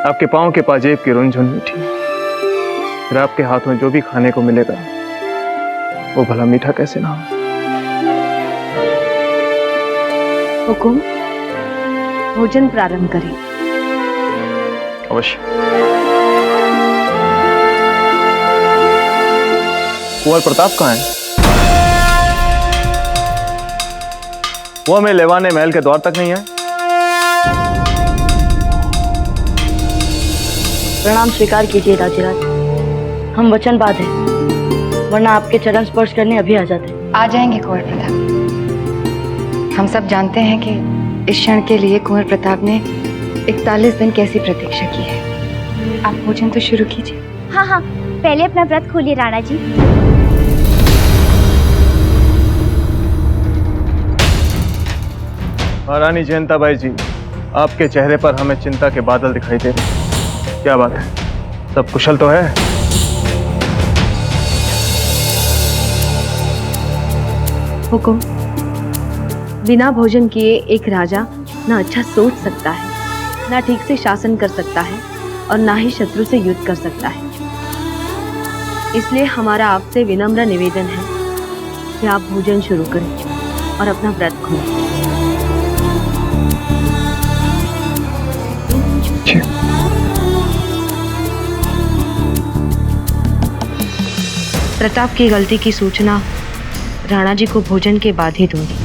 आपके पांव के पाजेब की रुनझुन मीठी, फिर आपके हाथ में जो भी खाने को मिलेगा वो भला मीठा कैसे ना हो। हुकुम, भोजन प्रारंभ करें। अवश्य। कुंवर प्रताप कहाँ है? वो हमें लेवाने महल के द्वार तक नहीं है। प्रणाम स्वीकार कीजिए राजीराज, हम वचनबाज हैं, वरना आपके चरण स्पर्श करने अभी आ जाते। आ जाएंगे कुंवर प्रताप। हम सब जानते हैं कि इस क्षण के लिए कुंवर प्रताप ने 41 दिन कैसी प्रतीक्षा की है। आप भोजन तो शुरू कीजिए। हाँ हाँ, पहले अपना व्रत खोलिए राणा जी। महारानी जयंताबाई जी, आपके चेहरे पर हमें चिंता के बादल दिखाई दे रहे हैं। क्या बात है, सब कुशल तो है? हुकुम। बिना भोजन किए एक राजा ना अच्छा सोच सकता है, ना ठीक से शासन कर सकता है और ना ही शत्रु से युद्ध कर सकता है। इसलिए हमारा आपसे विनम्र निवेदन है कि आप भोजन शुरू करें और अपना व्रत खोलें। प्रताप की गलती की सूचना राणा जी को भोजन के बाद ही दूंगी।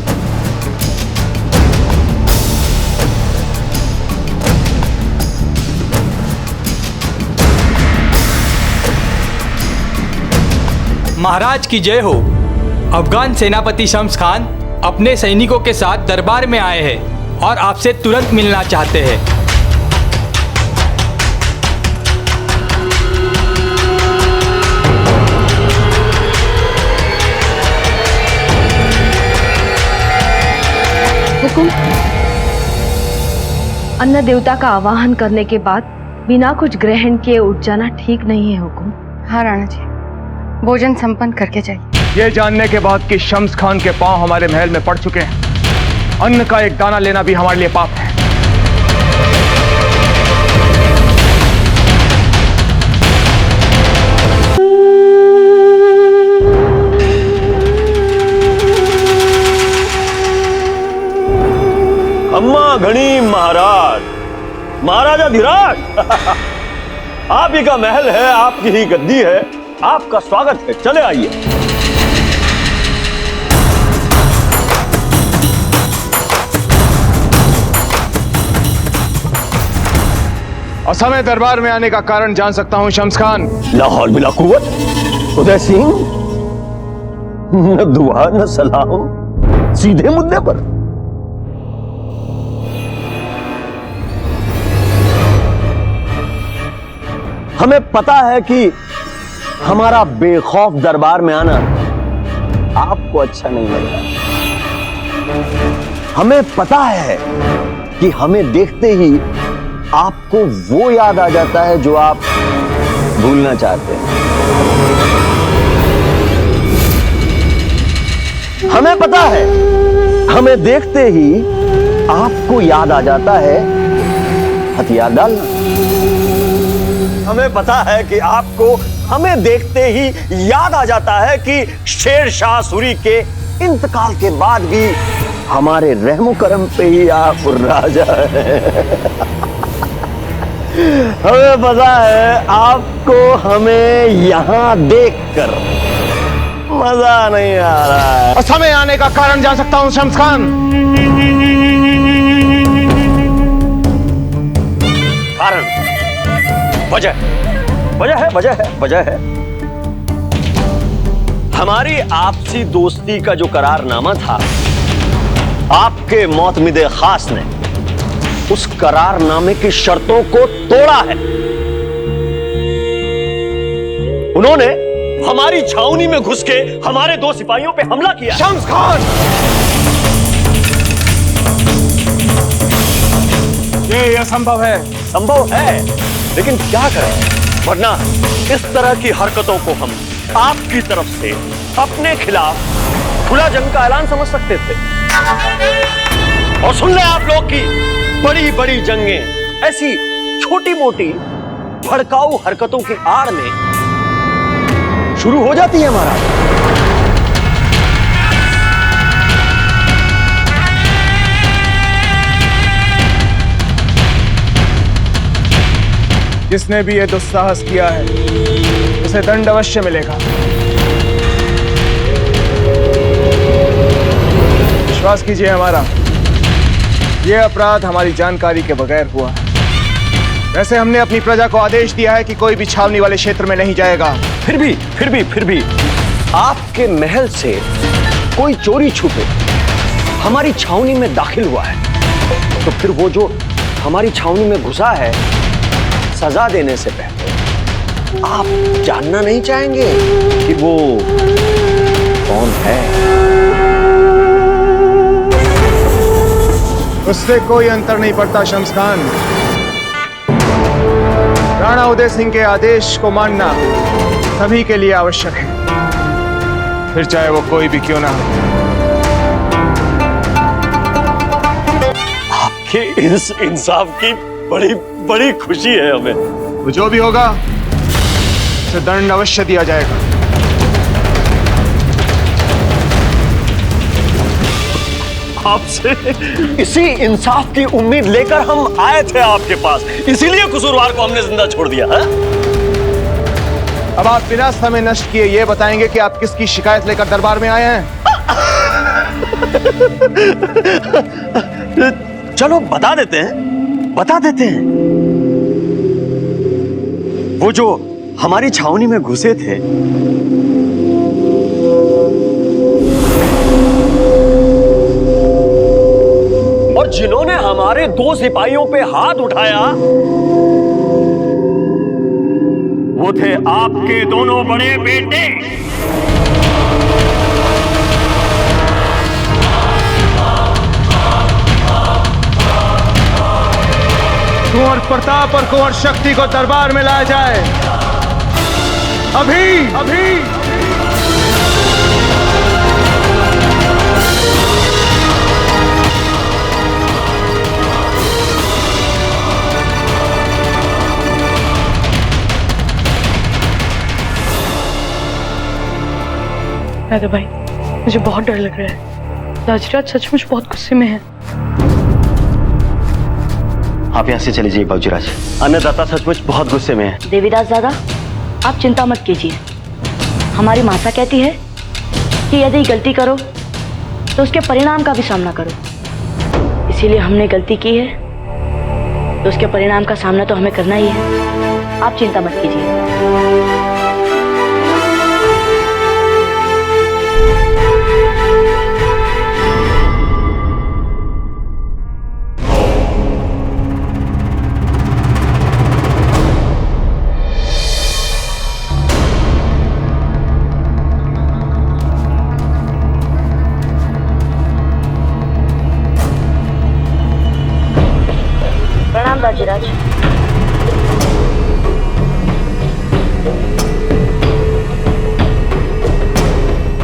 महाराज की जय हो। अफगान सेनापति शम्स खान अपने सैनिकों के साथ दरबार में आए हैं और आपसे तुरंत मिलना चाहते हैं। हुकुम। अन्न देवता का आवाहन करने के बाद बिना कुछ ग्रहण किए उठ जाना ठीक नहीं है हुकुम। हाँ राणा जी, भोजन संपन्न करके जाइए। ये जानने के बाद कि शम्स खान के पांव हमारे महल में पड़ चुके हैं, अन्न का एक दाना लेना भी हमारे लिए पाप है। अम्मा घनी महाराज, महाराजा धीराज आप ही का महल है, आपकी ही गद्दी है, आपका स्वागत है, चले आइए। असमय दरबार में आने का कारण जान सकता हूं शम्स खान? लाहौल बिला कुव्वत उदय सिंह, न दुआ न सलाम, सीधे मुद्दे पर। हमें पता है कि हमारा बेखौफ दरबार में आना आपको अच्छा नहीं लगता। हमें पता है कि हमें देखते ही आपको वो याद आ जाता है जो आप भूलना चाहते हैं। हमें पता है, हमें देखते ही आपको याद आ जाता है हथियार डालना। हमें पता है कि आपको हमें देखते ही याद आ जाता है कि शेर शाह सूरी के इंतकाल के बाद भी हमारे रहमो करम पे ही आप राजा हैं। हमें पता है आपको हमें यहां देखकर मजा नहीं आ रहा है। असमय आने का कारण जान सकता हूं शम्स खान? कारण, वजह है हमारी आपसी दोस्ती का जो करारनामा था, आपके मोतमिदे खास ने उस करारनामे की शर्तों को तोड़ा है। उन्होंने हमारी छावनी में घुस के हमारे 2 सिपाहियों पे हमला किया। शम्स खान, ये असंभव है। संभव है, लेकिन क्या करें, वरना इस तरह की हरकतों को हम आपकी तरफ से अपने खिलाफ खुला जंग का ऐलान समझ सकते थे। और सुन ले आप लोग की बड़ी बड़ी जंगें ऐसी छोटी मोटी भड़काऊ हरकतों की आड़ में शुरू हो जाती है महाराज। जिसने भी ये दुस्साहस किया है उसे दंड अवश्य मिलेगा। विश्वास कीजिए हमारा, ये अपराध हमारी जानकारी के बगैर हुआ है। वैसे हमने अपनी प्रजा को आदेश दिया है कि कोई भी छावनी वाले क्षेत्र में नहीं जाएगा। फिर भी आपके महल से कोई चोरी छुपे हमारी छावनी में दाखिल हुआ है, तो फिर वो जो हमारी छावनी में घुसा है, सजा देने से पहले आप जानना नहीं चाहेंगे कि वो कौन है? उससे कोई अंतर नहीं पड़ता शम्स खान। राणा उदय सिंह के आदेश को मानना सभी के लिए आवश्यक है, फिर चाहे वो कोई भी क्यों ना हो। आपके इस इंसाफ की बड़ी बड़ी खुशी है हमें। वो जो भी होगा उसे दंड अवश्य दिया जाएगा। आपसे इसी इंसाफ की उम्मीद लेकर हम आए थे आपके पास, इसीलिए कसूरवार को हमने जिंदा छोड़ दिया है। अब आप बिना समय नष्ट किए ये बताएंगे कि आप किसकी शिकायत लेकर दरबार में आए हैं? चलो बता देते हैं। वो जो हमारी छावनी में घुसे थे, और जिन्होंने हमारे 2 सिपाहियों पे हाथ उठाया, वो थे आपके दोनों बड़े बेटे। कुंवर प्रताप और कुंवर शक्ति को दरबार में लाया जाए। अभी दादा भाई, मुझे बहुत डर लग रहा है। दाजीराज सचमुच बहुत गुस्से में है। आप यहाँ से चले जाइए बाबूजीराज, अन्नदाता सचमुच बहुत गुस्से में है। देवीदास दादा, आप चिंता मत कीजिए। हमारी माता कहती है कि यदि गलती करो तो उसके परिणाम का भी सामना करो। इसीलिए हमने गलती की है तो उसके परिणाम का सामना तो हमें करना ही है। आप चिंता मत कीजिए। दाजीराज,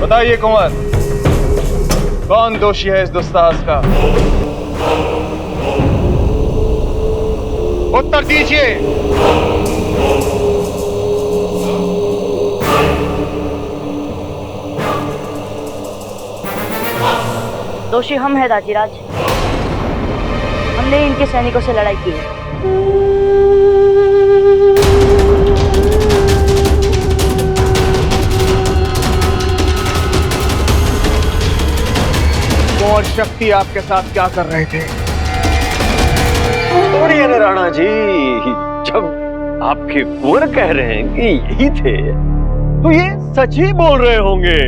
बताइए कुंवर, कौन दोषी है इस दुस्साहस का? उत्तर दीजिए। दोषी हम हैं दाजीराज। हमने इनके सैनिकों से लड़ाई की है। कुंवर शक्ति आपके साथ क्या कर रहे थे? छोड़िए ना राणा जी, जब आपके कुंवर कह रहे हैं कि यही थे तो ये सच ही बोल रहे होंगे।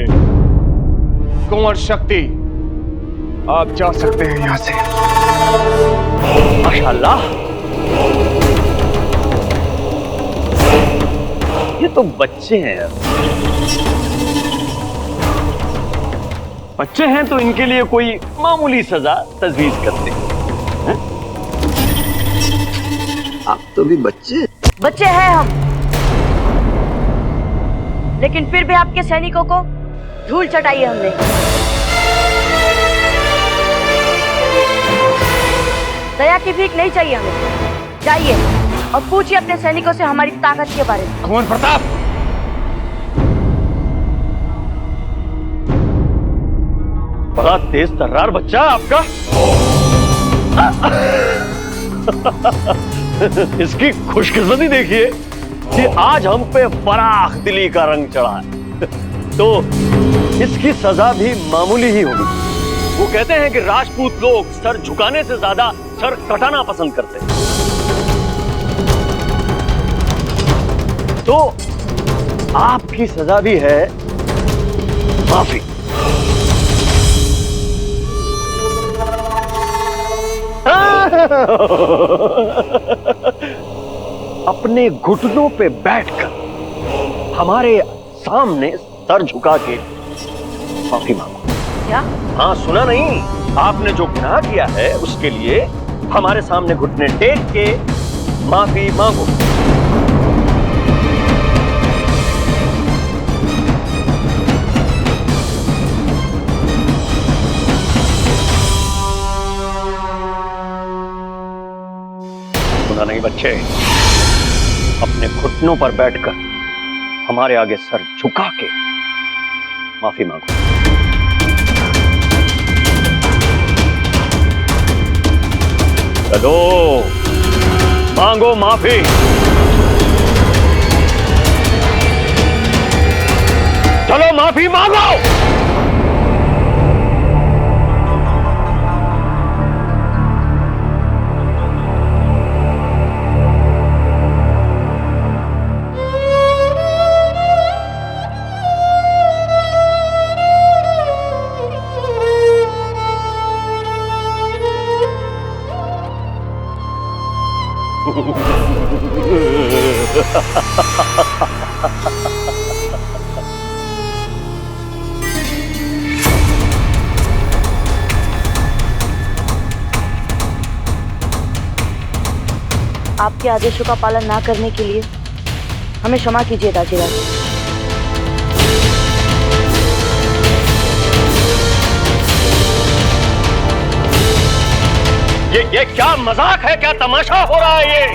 कुंवर शक्ति, आप जा सकते हैं यहाँ से। माशाअल्लाह, ये तो बच्चे हैं। बच्चे हैं तो इनके लिए कोई मामूली सजा तजवीज करते हैं। आप तो भी बच्चे हैं हम, लेकिन फिर भी आपके सैनिकों को धूल चटाई है हमने। दया की भीख नहीं चाहिए हमें। जाइए और पूछिए अपने सैनिकों से हमारी ताकत के बारे में। कुंवर प्रताप, बड़ा तेज तर्रार बच्चा आपका। इसकी खुशकिस्मती देखिए कि आज हम पे फराख दिली का रंग चढ़ा है, तो इसकी सजा भी मामूली ही होगी। वो कहते हैं कि राजपूत लोग सर झुकाने से ज्यादा सर कटाना पसंद करते हैं। तो आपकी सजा भी है माफी। अपने घुटनों पे बैठकर हमारे सामने सर झुका के माफी मांगो। क्या? हाँ, सुना नहीं? आपने जो गुनाह किया है उसके लिए हमारे सामने घुटने टेक के माफी मांगो। बच्चे, अपने घुटनों पर बैठकर हमारे आगे सर झुका के माफी मांगो। चलो मांगो माफी। चलो माफी मांगो। आपके आदेशों का पालन ना करने के लिए हमें क्षमा कीजिए दाजीराज। ये क्या मजाक है, क्या तमाशा हो रहा है ये?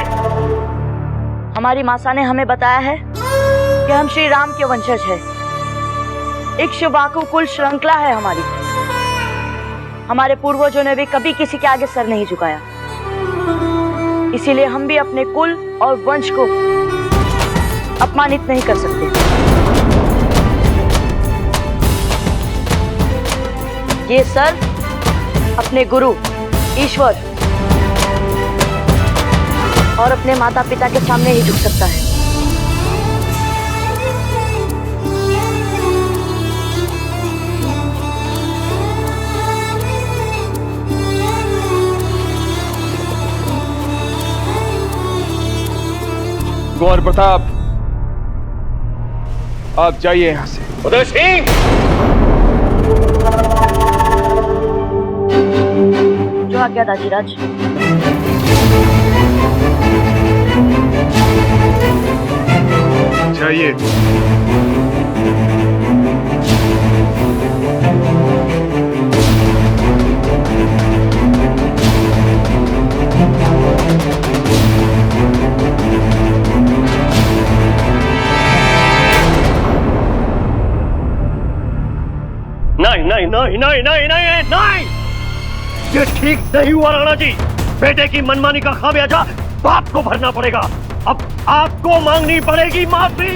हमारी मासा ने हमें बताया है कि हम श्री राम के वंशज हैं। इक्ष्वाकु कुल श्रृंखला है हमारी। हमारे पूर्वजों ने भी कभी किसी के आगे सर नहीं झुकाया, इसीलिए हम भी अपने कुल और वंश को अपमानित नहीं कर सकते। ये सर अपने गुरु ईश्वर और अपने माता पिता के सामने ही झुक सकता है। गौर प्रताप, आप जाइए यहां से। उदय सिंह, जो आज्ञा दाजीराज। जाइए। नहीं, ये ठीक नहीं हुआ राणा जी। बेटे की मनमानी का खामियाजा बाप को भरना पड़ेगा। अब आपको मांगनी पड़ेगी माफी।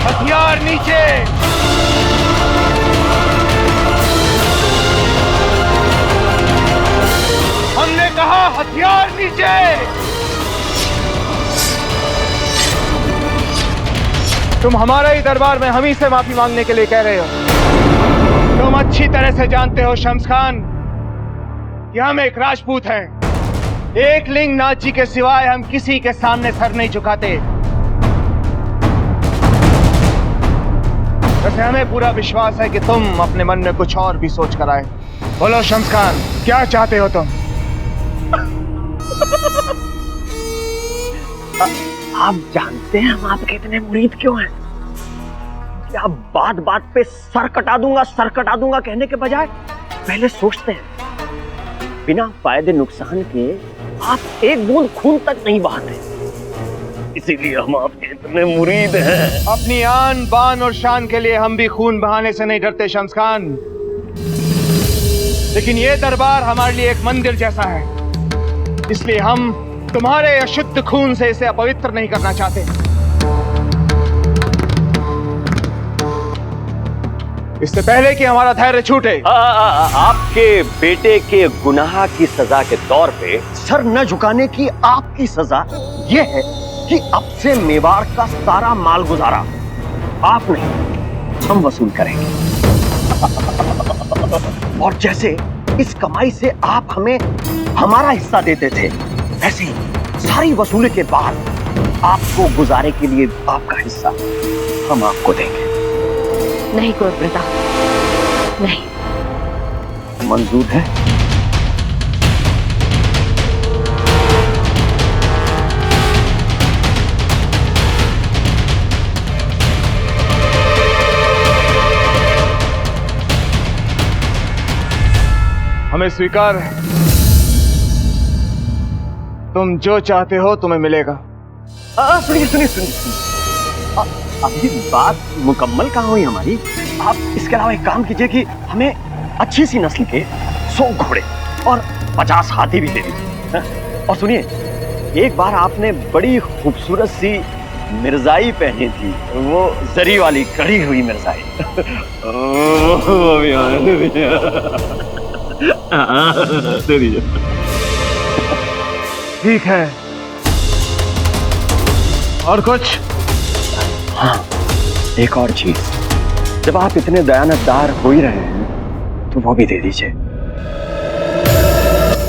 हथियार नीचे। हमने कहा हथियार नीचे। तुम हमारे ही दरबार में हम ही से माफी मांगने के लिए कह रहे हो। तुम अच्छी तरह से जानते हो शम्स खान कि हम एक राजपूत हैं। एक लिंग नाथ जी के सिवाय हम किसी के सामने सर नहीं झुकाते। वैसे हमें पूरा विश्वास है कि तुम अपने मन में कुछ और भी सोच कर आए। बोलो शम्स खान, क्या चाहते हो तुम? आप जानते हैं हम आपके इतने मुरीद क्यों हैं? कि आप बात बात पे सर कटा दूंगा कहने के बजाय पहले सोचते हैं। बिना फायदे नुकसान के आप एक बूंद खून तक नहीं बहाते, इसीलिए हम आपके इतने मुरीद हैं। अपनी आन बान और शान के लिए हम भी खून बहाने से नहीं डरते शम्स खान, लेकिन ये दरबार हमारे लिए एक मंदिर जैसा है, इसलिए हम तुम्हारे अशुद्ध खून से इसे अपवित्र नहीं करना चाहते। इससे पहले कि हमारा धैर्य छूटे। आपके बेटे के गुनाह की सजा के तौर पे सर न झुकाने की आपकी सजा यह है कि अब से मेवाड़ का सारा माल गुजारा आप नहीं हम वसूल करेंगे। और जैसे इस कमाई से आप हमें हमारा हिस्सा देते थे, ऐसे ही सारी वसूली के बाद आपको गुजारे के लिए आपका हिस्सा हम आपको देंगे। नहीं गौर प्रताप, नहीं। मंजूर है? हमें स्वीकार है। तुम जो चाहते हो तुम्हें मिलेगा। सुनिए सुनिए सुनिए, अभी बात मुकम्मल कहाँ हुई हमारी। आप इसके अलावा एक काम कीजिए कि हमें अच्छी सी नस्ल के 100 घोड़े और 50 हाथी भी दे दीजिए। और सुनिए, एक बार आपने बड़ी खूबसूरत सी मिर्जाई पहनी थी, वो जरी वाली कड़ी हुई मिर्जाई। ठीक है, और कुछ? हाँ, एक और चीज, जब आप इतने दयानतदार हो ही रहे हैं तो वो भी दे दीजिए।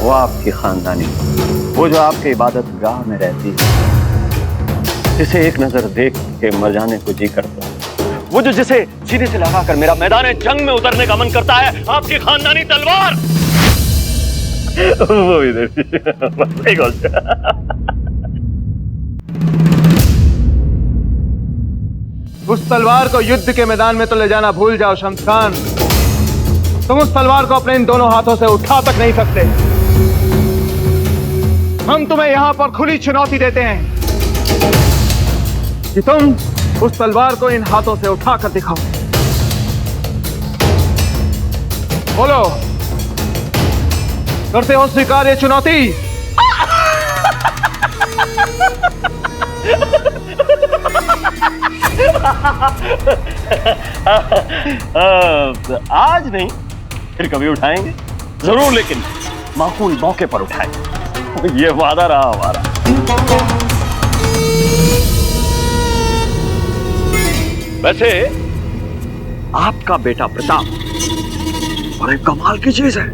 वो आपकी खानदानी, वो जो आपके इबादत गाह में रहती है, जिसे एक नजर देख के मर जाने को जी करता है, वो जो जिसे सीने से लगाकर मेरा मैदान जंग में उतरने का मन करता है, आपकी खानदानी तलवार, वो भी दे दीजिए। उस तलवार को युद्ध के मैदान में तो ले जाना भूल जाओ शम्स खान। तुम उस तलवार को अपने इन दोनों हाथों से उठा तक नहीं सकते। हम तुम्हें यहां पर खुली चुनौती देते हैं कि तुम उस तलवार को इन हाथों से उठा कर दिखाओ। बोलो, करते हो स्वीकार ये चुनौती? आज नहीं, फिर कभी उठाएंगे जरूर, लेकिन माकूल मौके पर उठाएंगे, ये वादा रहा हमारा। वैसे आपका बेटा प्रताप बड़े कमाल की चीज है।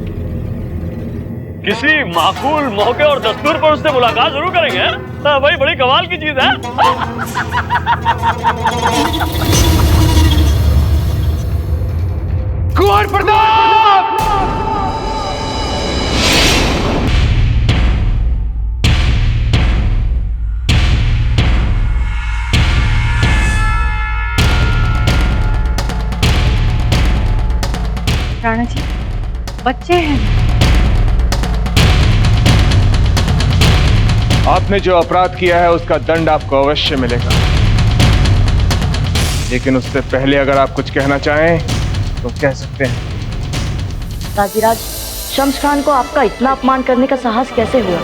किसी माकूल मौके और दस्तूर पर उससे मुलाकात जरूर करेंगे। हाँ भाई, बड़ी कमाल की चीज है। कुंवर प्रताप! राणा जी, बच्चे हैं। आपने जो अपराध किया है उसका दंड आपको अवश्य मिलेगा, लेकिन उससे पहले अगर आप कुछ कहना चाहें तो कह सकते हैं। दाजीराज, शम्स खान को आपका इतना अपमान करने का साहस कैसे हुआ?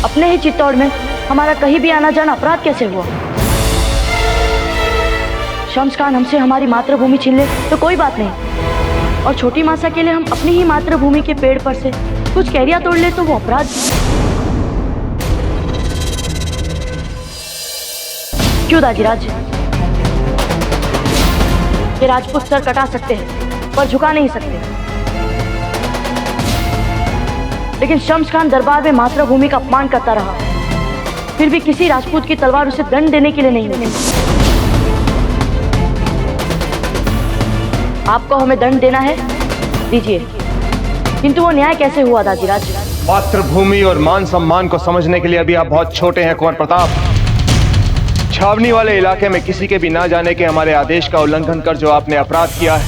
अपने ही चित्तौड़ में हमारा कहीं भी आना जाना अपराध कैसे हुआ? शम्स खान हमसे हमारी मातृभूमि छीन ले तो कोई बात नहीं, और छोटी मासा के लिए हम अपनी ही मातृभूमि के पेड़ पर से कुछ कैरियां तोड़ ले तो वो अपराध। क्यों दाजीराज? ये राजपूत सर कटा सकते हैं पर झुका नहीं सकते, लेकिन शम्स खान दरबार में मातृभूमि का अपमान करता रहा, फिर भी किसी राजपूत की तलवार उसे दंड देने के लिए नहीं मिली। आपको हमें दंड देना है, दीजिए, किंतु वो न्याय कैसे हुआ दाजीराज? मातृभूमि और मान सम्मान को समझने के लिए अभी आप बहुत छोटे हैं कुंवर प्रताप। छावनी वाले इलाके में किसी के भी ना जाने के हमारे आदेश का उल्लंघन कर जो आपने अपराध किया है,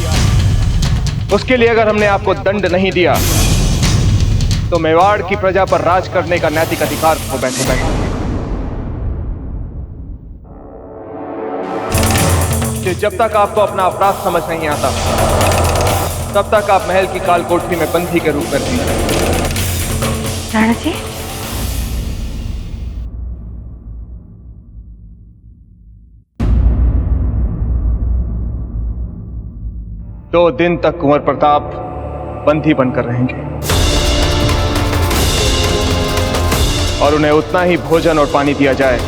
उसके लिए अगर हमने आपको दंड नहीं दिया तो मेवाड़ की प्रजा पर राज करने का नैतिक अधिकार खो बैठेगा। कि जब तक आपको अपना अपराध समझ नहीं आता तब तक आप महल की काल कोठरी में बंदी के रूप में रहते। राणा जी, 2 दिन तक कुंवर प्रताप बंदी बनकर रहेंगे और उन्हें उतना ही भोजन और पानी दिया जाए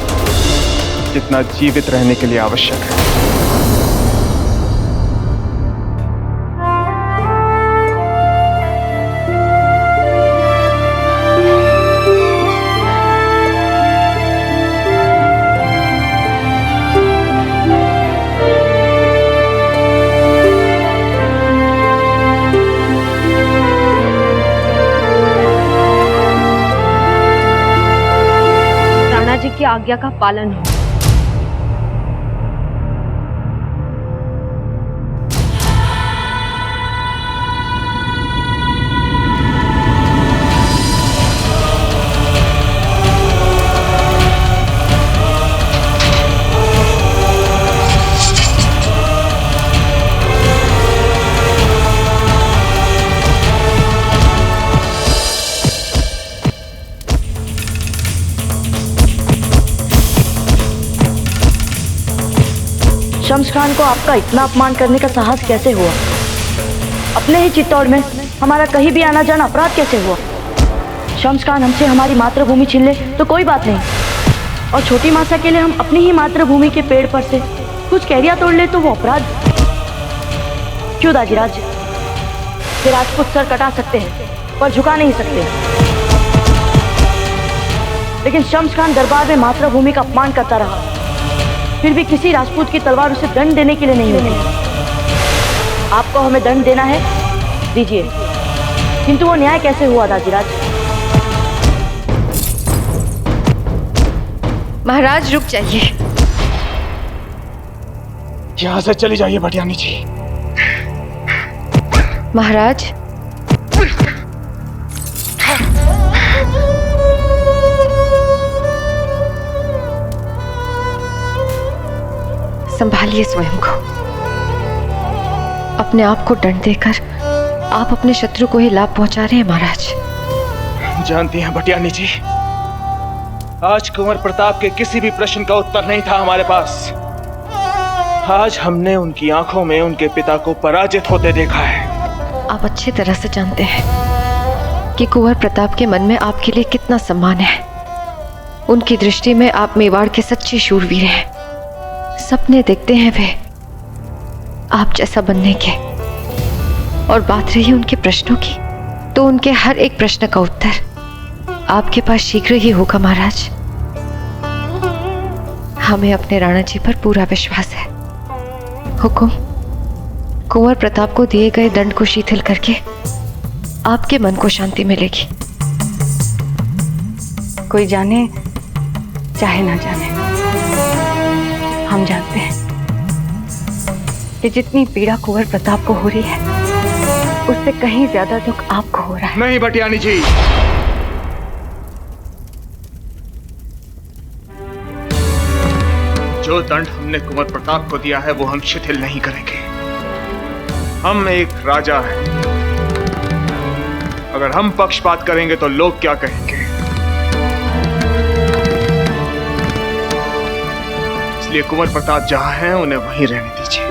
जितना जीवित रहने के लिए आवश्यक है। की आज्ञा का पालन हो। शम्स खान को आपका इतना अपमान करने का साहस कैसे हुआ? अपने ही चित्तौड़ में हमारा कहीं भी आना जाना अपराध कैसे हुआ? शम्स खान हमसे हमारी मातृभूमि छीन ले तो कोई बात नहीं, और छोटी मासा के लिए हम अपनी ही मातृभूमि के पेड़ पर से कुछ कैरिया तोड़ ले तो वो अपराध क्यों दाजीराज? ये राजपूत सर कटा सकते हैं पर झुका नहीं सकते, लेकिन शम्स खान दरबार में मातृभूमि का अपमान करता रहा, फिर भी किसी राजपूत की तलवार उसे दंड देने के लिए नहीं मिली। आपको हमें दंड देना है, दीजिए, किंतु वो न्याय कैसे हुआ दाजीराज? महाराज रुक जाइए। यहां से चली जाइए भटियानी जी। महाराज, संभालिए स्वयं को। अपने आप को दंड देकर आप अपने शत्रु को ही लाभ पहुंचा रहे हैं महाराज। जानती हैं भटियानी जी, आज कुंवर प्रताप के किसी भी प्रश्न का उत्तर नहीं था हमारे पास। आज हमने उनकी आंखों में उनके पिता को पराजित होते देखा है। आप अच्छी तरह से जानते हैं कि कुंवर प्रताप के मन में आपके लिए कितना सम्मान है। उनकी दृष्टि में आप मेवाड़ के सच्चे शूरवीर हैं। सपने देखते हैं वे आप जैसा बनने के। और बात रही उनके प्रश्नों की, तो उनके हर एक प्रश्न का उत्तर आपके पास शीघ्र ही होगा महाराज। हमें अपने राणा जी पर पूरा विश्वास है। हुकुम, कुंवर प्रताप को दिए गए दंड को शिथिल करके आपके मन को शांति मिलेगी। कोई जाने चाहे ना जाने, हम जानते हैं कि जितनी पीड़ा कुंवर प्रताप को हो रही है, उससे कहीं ज्यादा दुख आपको हो रहा है। नहीं भटियानी जी, जो दंड हमने कुंवर प्रताप को दिया है वो हम शिथिल नहीं करेंगे। हम एक राजा हैं। अगर हम पक्षपात करेंगे तो लोग क्या कहेंगे? इसलिए कुंवर प्रताप जहां हैं उन्हें वहीं रहने दीजिए,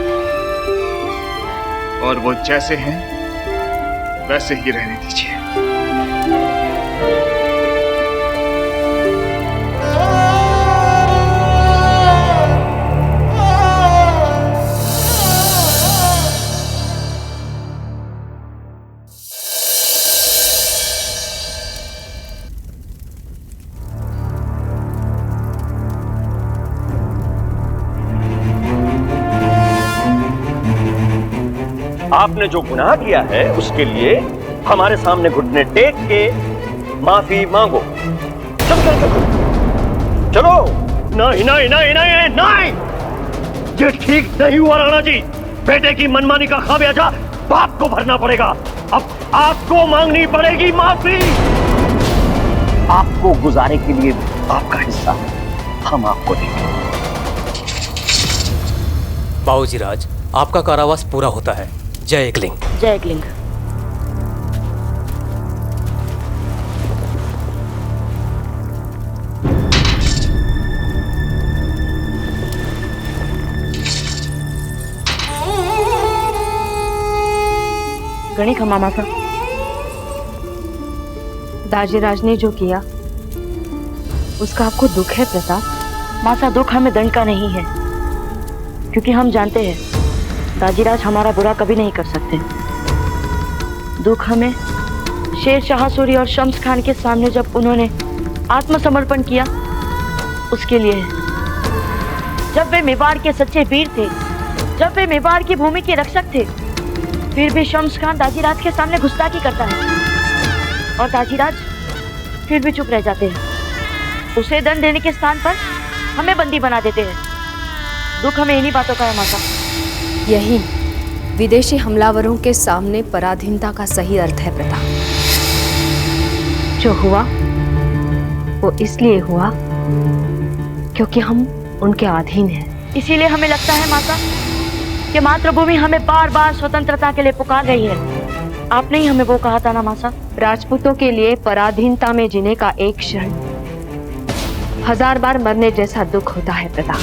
और वो जैसे हैं वैसे ही रहने दीजिए। आपने जो गुनाह किया है उसके लिए हमारे सामने घुटने टेक के माफी मांगो। चलो चलो चलो चलो। नहीं नहीं नहीं नहीं नहीं, ये ठीक नहीं हुआ राणा जी। बेटे की मनमानी का खामियाजा बाप को भरना पड़ेगा। अब आपको मांगनी पड़ेगी माफी। आपको गुजारे के लिए आपका हिस्सा हम आपको देंगे। बाबूजी राज, आपका कारावास पूरा होता है। जय एकलिंग। जय एकलिंग। गणी खमा मासा। दाजीराज ने जो किया उसका आपको दुख है प्रताप? मासा, दुख हमें दंड का नहीं है, क्योंकि हम जानते हैं दाजीराज हमारा बुरा कभी नहीं कर सकते। दुख हमें शेर शाह सूरी और शम्स खान के सामने जब उन्होंने आत्मसमर्पण किया उसके लिए है। जब वे मेवाड़ के सच्चे वीर थे, जब वे मेवाड़ की भूमि के रक्षक थे, फिर भी शम्स खान दाजीराज के सामने गुस्ताखी करता है और दाजीराज फिर भी चुप रह जाते हैं। उसे दंड देने के स्थान पर हमें बंदी बना देते हैं। दुख हमें इन्हीं बातों का है माता। यही विदेशी हमलावरों के सामने पराधीनता का सही अर्थ है प्रताप। जो हुआ वो इसलिए हुआ क्योंकि हम उनके अधीन हैं। इसीलिए हमें लगता है माता कि मातृभूमि हमें बार बार स्वतंत्रता के लिए पुकार रही है। आपने ही हमें वो कहा था ना माता? राजपूतों के लिए पराधीनता में जीने का एक क्षण 1000 बार मरने जैसा दुख होता है प्रताप।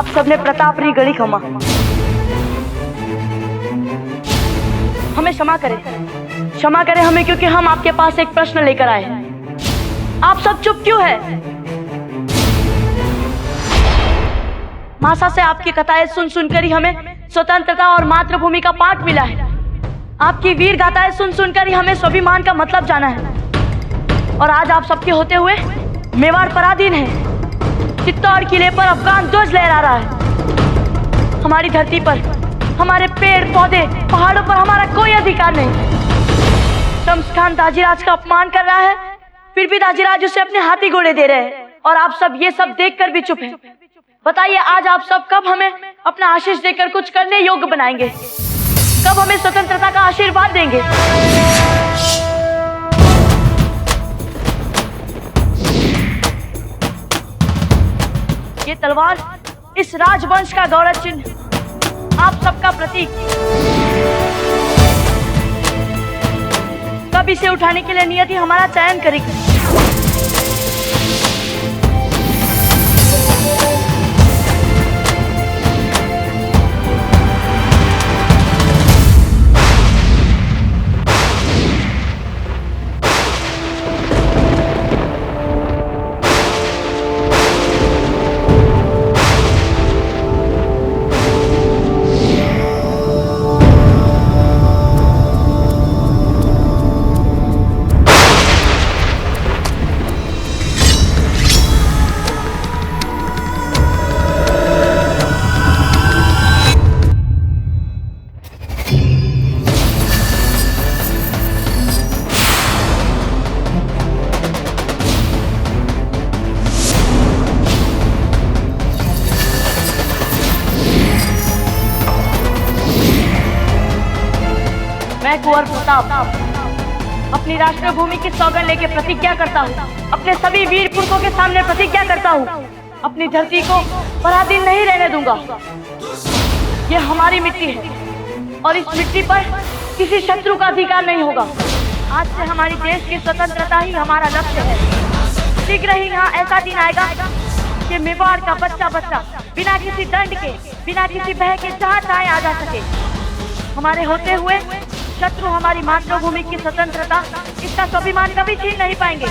आप सबने प्रताप री गणी खमा, हमें क्षमा करें हमें, क्योंकि हम आपके पास एक प्रश्न लेकर आए हैं। आप सब चुप क्यों है? मासा से आपकी कथाएं सुन सुनकर ही हमें स्वतंत्रता और मातृभूमि का पाठ मिला है। आपकी वीर गाथाएं सुन सुनकर ही हमें स्वाभिमान का मतलब जाना है। और आज आप सबके होते हुए मेवाड़ पराधीन है। चित्तौड़ किले पर अफगान ध्वज लहरा रहा है। हमारी धरती पर, हमारे पेड़ पौधे, पहाड़ों पर हमारा कोई अधिकार नहीं। शम्स खान दाजीराज का अपमान कर रहा है, फिर भी दाजीराज उसे अपने हाथी घोड़े दे रहे हैं। और आप सब ये सब देखकर भी चुप हैं। बताइए, आज आप सब कब हमें अपना आशीष देकर कुछ करने योग्य बनाएंगे? कब हमें स्वतंत्रता का आशीर्वाद देंगे? ये तलवार इस राजवंश का गौरव चिन्ह, आप सबका प्रतीक, कब इसे उठाने के लिए नियति हमारा चयन करेगी? मैं कुंवर प्रताप अपनी राष्ट्रभूमि की सौगंध लेके प्रतिज्ञा करता हूँ, अपने सभी वीर पुरुषों के सामने प्रतिज्ञा करता हूँ, अपनी धरती को पराधीन नहीं रहने दूंगा। ये हमारी मिट्टी है और इस मिट्टी पर किसी शत्रु का अधिकार नहीं होगा। आज से हमारी देश की स्वतंत्रता ही हमारा लक्ष्य है। शीघ्र ही यहाँ ऐसा दिन आएगा कि मेवाड़ का बच्चा बिना किसी दंड के, बिना किसी भय के जहाँ चाहे आ जा सके। हमारे होते हुए शत्रु हमारी मातृभूमि की स्वतंत्रता, इसका स्वाभिमान कभी छीन नहीं पाएंगे।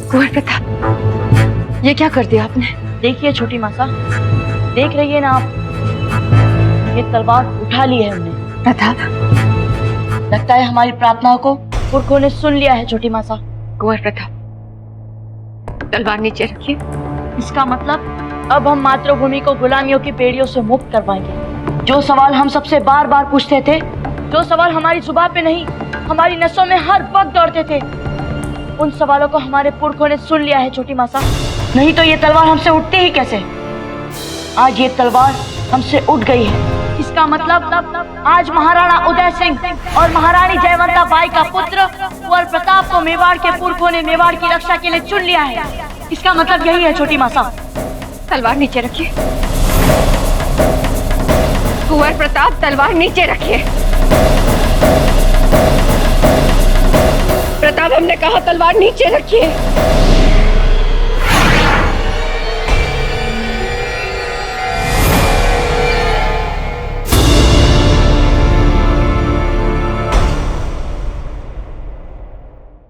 कुंवर प्रताप, ये क्या कर दिया आपने? देखिए छोटी मासा, देख रही है ना आप, ये तलवार उठा ली है हमने। प्रताप, लगता है हमारी प्रार्थनाओं को पुरखों ने सुन लिया है छोटी मासा। कुंवर प्रताप, तलवार नीचे रखिए। इसका मतलब अब हम मातृभूमि को गुलामियों की बेड़ियों से मुक्त करवाएंगे। जो सवाल हम सबसे बार बार पूछते थे, जो सवाल हमारी जुबान पे नहीं हमारी नसों में हर वक्त दौड़ते थे, उन सवालों को हमारे पुरखों ने सुन लिया है छोटी मासा। नहीं तो ये तलवार हमसे उठती ही कैसे? आज ये तलवार हमसे उठ गई है। इसका मतलब आज महाराणा उदय सिंह और महारानी जयवंता बाई का पुत्र कुंवर प्रताप को मेवाड़ के पुरखों ने मेवाड़ की रक्षा के लिए चुन लिया है। इसका मतलब यही है छोटी मासा। तलवार नीचे रखिए। कुंवर प्रताप, तलवार नीचे रखिए। प्रताप, हमने कहा तलवार नीचे रखिए।